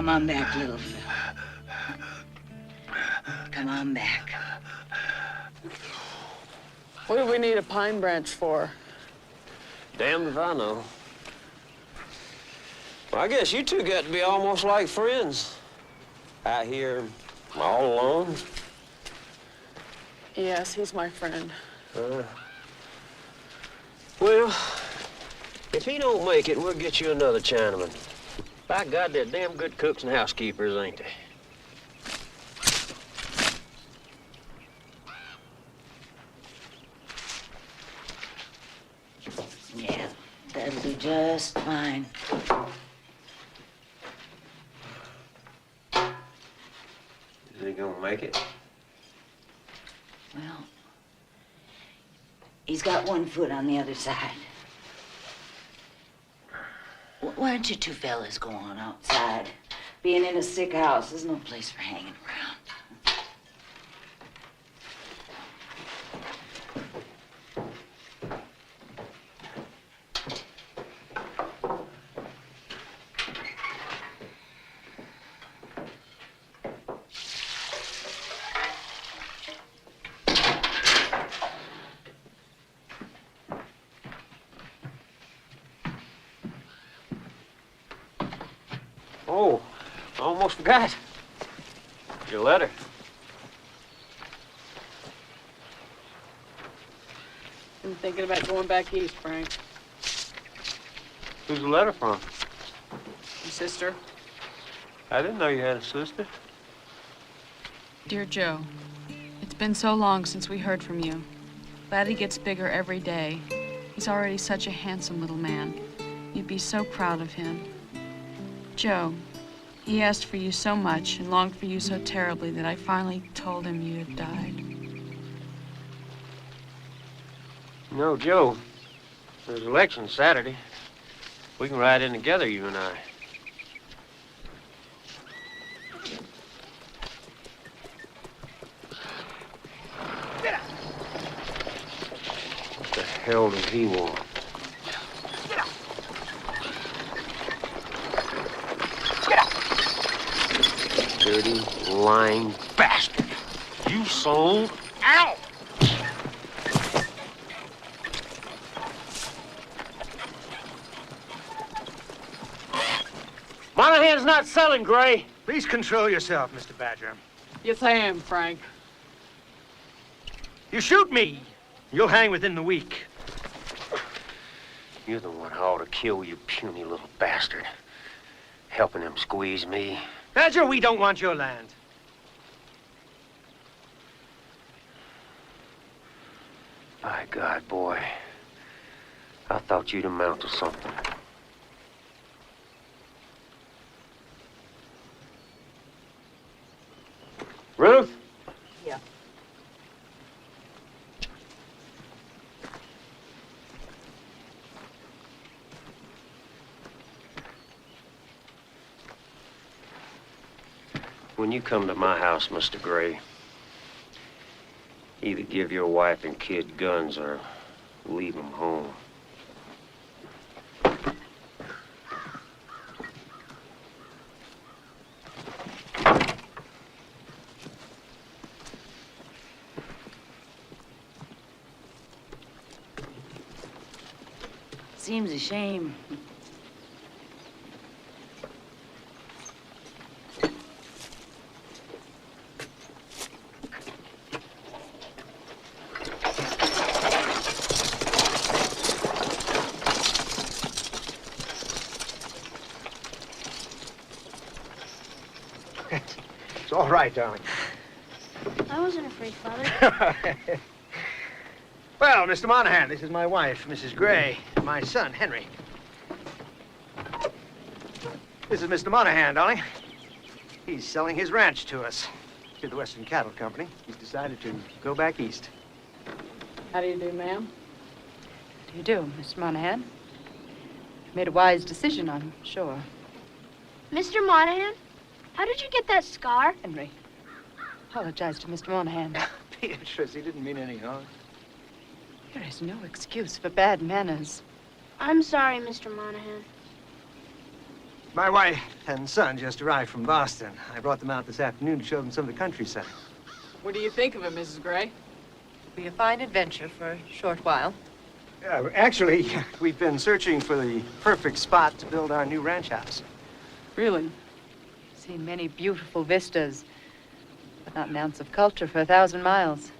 Come on back, little fella. Come on back. What do we need a pine branch for? Damned if I know. Well, I guess you two got to be almost like friends. Out here all alone. Yes, he's my friend. Well, if he don't make it, we'll get you another Chinaman. By God, they're damn good cooks and housekeepers, ain't they? Yeah, that'll do just fine. Is he gonna make it? Well, he's got one foot on the other side. Why don't you two fellas go on outside? Being in a sick house, there's no place for hanging around. Oh, I almost forgot. Your letter. I'm thinking about going back east, Frank. Who's the letter from? Your sister. I didn't know you had a sister. Dear Joe, it's been so long since we heard from you. Laddie gets bigger every day. He's already such a handsome little man. You'd be so proud of him. Joe, he asked for you so much and longed for you so terribly that I finally told him you had died. No, Joe. There's election Saturday. We can ride in together, you and I. What the hell does he want? Dirty, lying bastard. You sold out. Monahan's not selling, Gray. Please control yourself, Mr. Badger. Yes, I am, Frank. You shoot me, you'll hang within the week. You're the one who ought to kill, you puny little bastard. Helping him squeeze me. Badger, we don't want your land. By God, boy. I thought you'd amount to something. Ruth? Yeah. When you come to my house, Mr. Gray, either give your wife and kid guns or leave them home. Seems a shame. It's all right, darling. I wasn't afraid, Father. Well, Mr. Monahan, this is my wife, Mrs. Gray, and my son, Henry. This is Mr. Monahan, darling. He's selling his ranch to us, to the Western Cattle Company. He's decided to go back east. How do you do, ma'am? How do you do, Mr. Monahan? Made a wise decision, I'm sure. Mr. Monahan, how did you get that scar? Henry, apologize to Mr. Monahan. Beatrice, he didn't mean any harm. There is no excuse for bad manners. I'm sorry, Mr. Monahan. My wife and son just arrived from Boston. I brought them out this afternoon to show them some of the countryside. What do you think of it, Mrs. Gray? Be a fine adventure for a short while. Actually, we've been searching for the perfect spot to build our new ranch house. Really? Seen many beautiful vistas, but not an ounce of culture for 1,000 miles.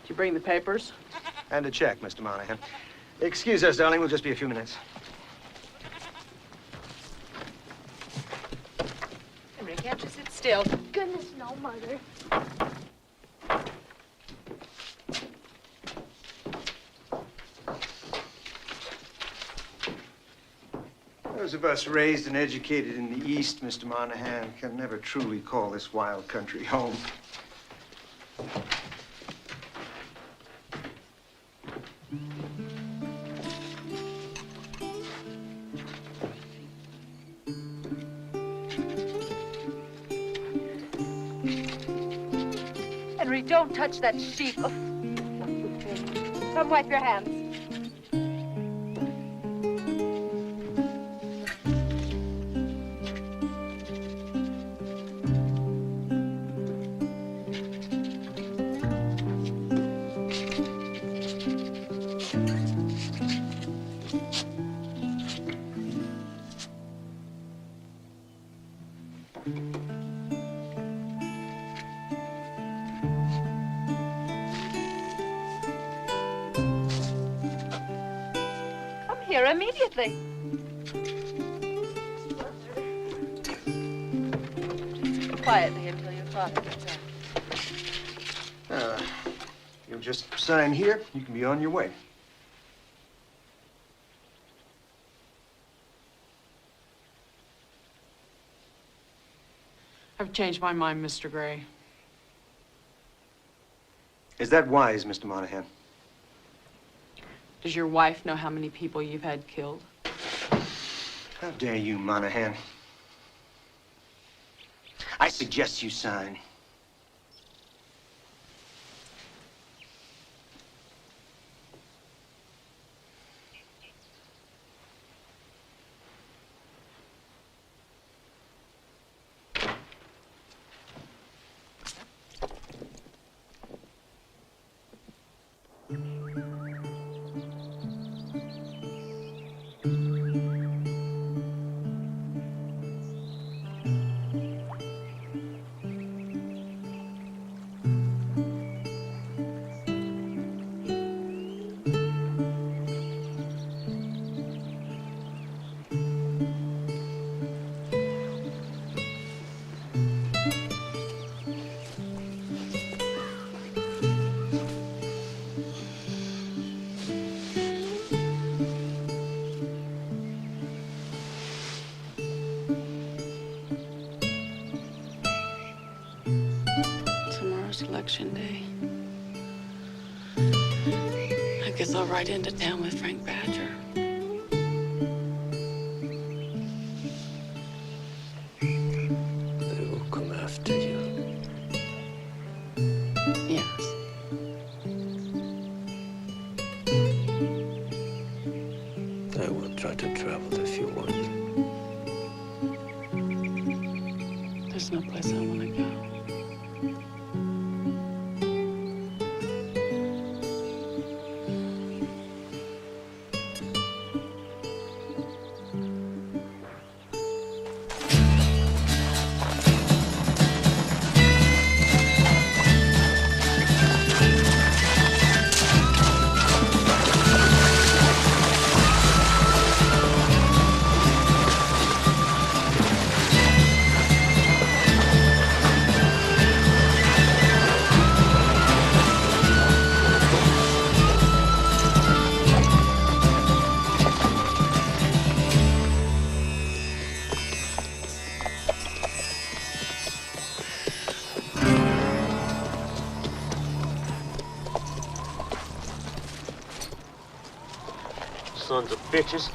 Did you bring the papers? And a check, Mr. Monahan. Excuse us, darling. We'll just be a few minutes. Henry, can't you sit still? Goodness, no, Mother. Those of us raised and educated in the East, Mr. Monahan, can never truly call this wild country home. Henry, don't touch that sheep. Oh. Come wipe your hands. Here immediately. Quietly until your father gets out. You'll just sign here. You can be on your way. I've changed my mind, Mr. Gray. Is that wise, Mr. Monahan? Does your wife know how many people you've had killed? How dare you, Monahan? I suggest you sign. Election day. I guess I'll ride into town with Frank Badger. They will come after you. Yes. I will try to travel if you want. There's no place I want to go. Sons of bitches.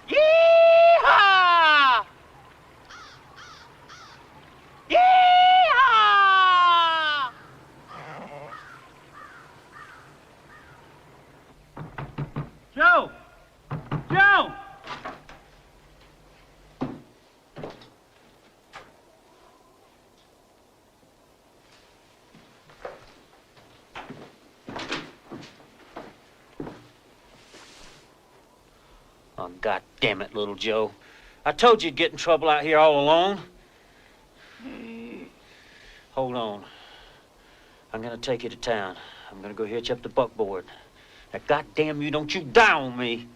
Yeehaw! Yeehaw! Joe! Joe! Oh, God damn it, little Joe. I told you you'd get in trouble out here all alone. Hold on. I'm gonna take you to town. I'm gonna go hitch up the buckboard. Now, goddamn you, don't you die on me.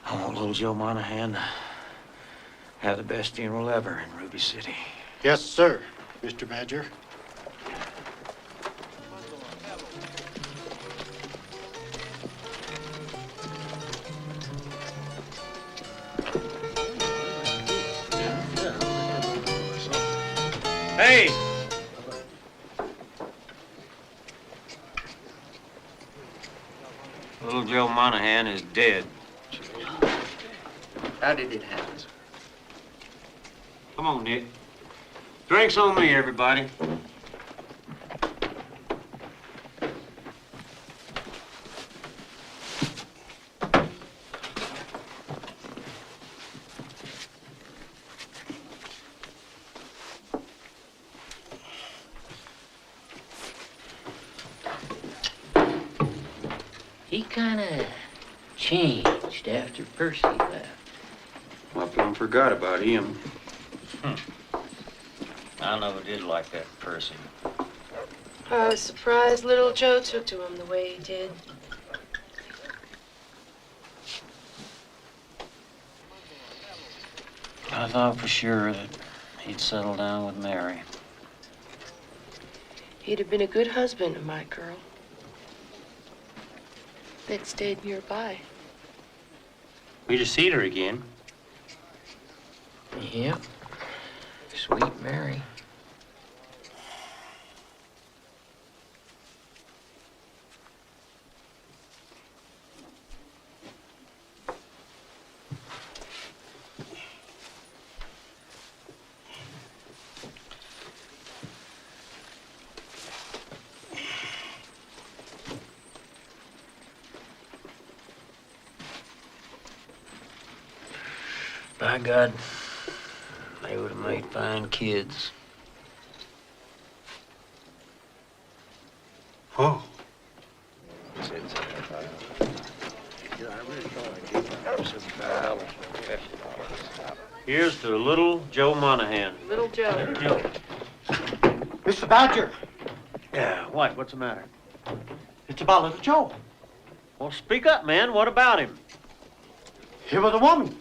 I want little Joe Monahan to have the best funeral ever in Ruby City. Yes, sir, Mr. Badger. Hey! Little Joe Monahan is dead. How did it happen, sir? Come on, Nick. Drinks on me, everybody. He kind of changed after Percy left. I plumb forgot about him. I never did like that Percy. I was surprised little Joe took to him the way he did. I thought for sure that he'd settle down with Mary. He'd have been a good husband to my girl. They'd stayed nearby. We just seen her again. Yep. Sweet Mary. By God, they would have made fine kids. Whoa. Here's to little Joe Monahan. Little Joe. Mr. Badger, Yeah, what? What's the matter? it's about little Joe. Well, speak up, man. What about him? Here with a woman.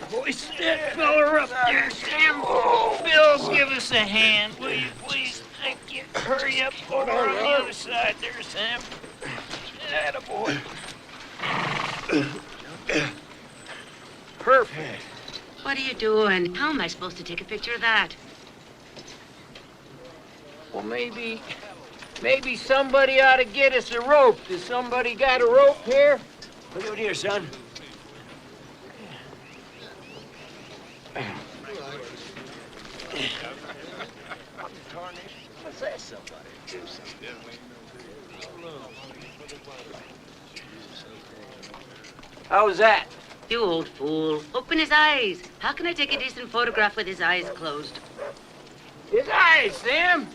Hoist that fella up there, Sam. Bill, give us a hand, will you, please? Thank you. Hurry up over on the other side there, Sam. Attaboy. Perfect. What are you doing? How am I supposed to take a picture of that? Well, maybe somebody ought to get us a rope. Does somebody got a rope here? Look over here, son. What's that, somebody? How was that? You old fool. Open his eyes. How can I take a decent photograph with his eyes closed? His eyes, Sam.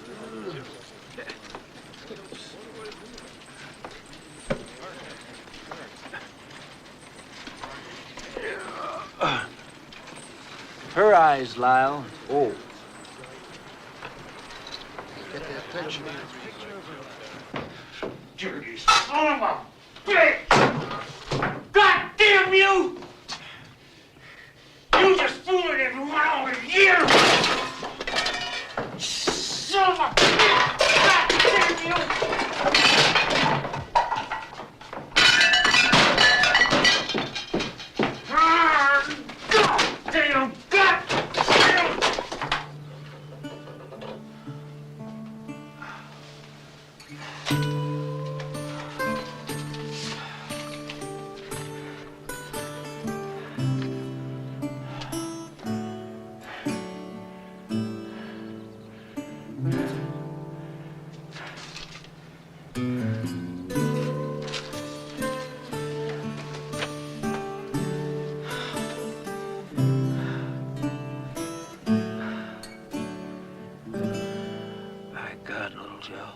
Her eyes, Lyle. Oh. Get that picture. Dirty son of a bitch! God damn you! You just fooled everyone over here! Son of a bitch! God damn you! God damn! God damn! My God, little Joe.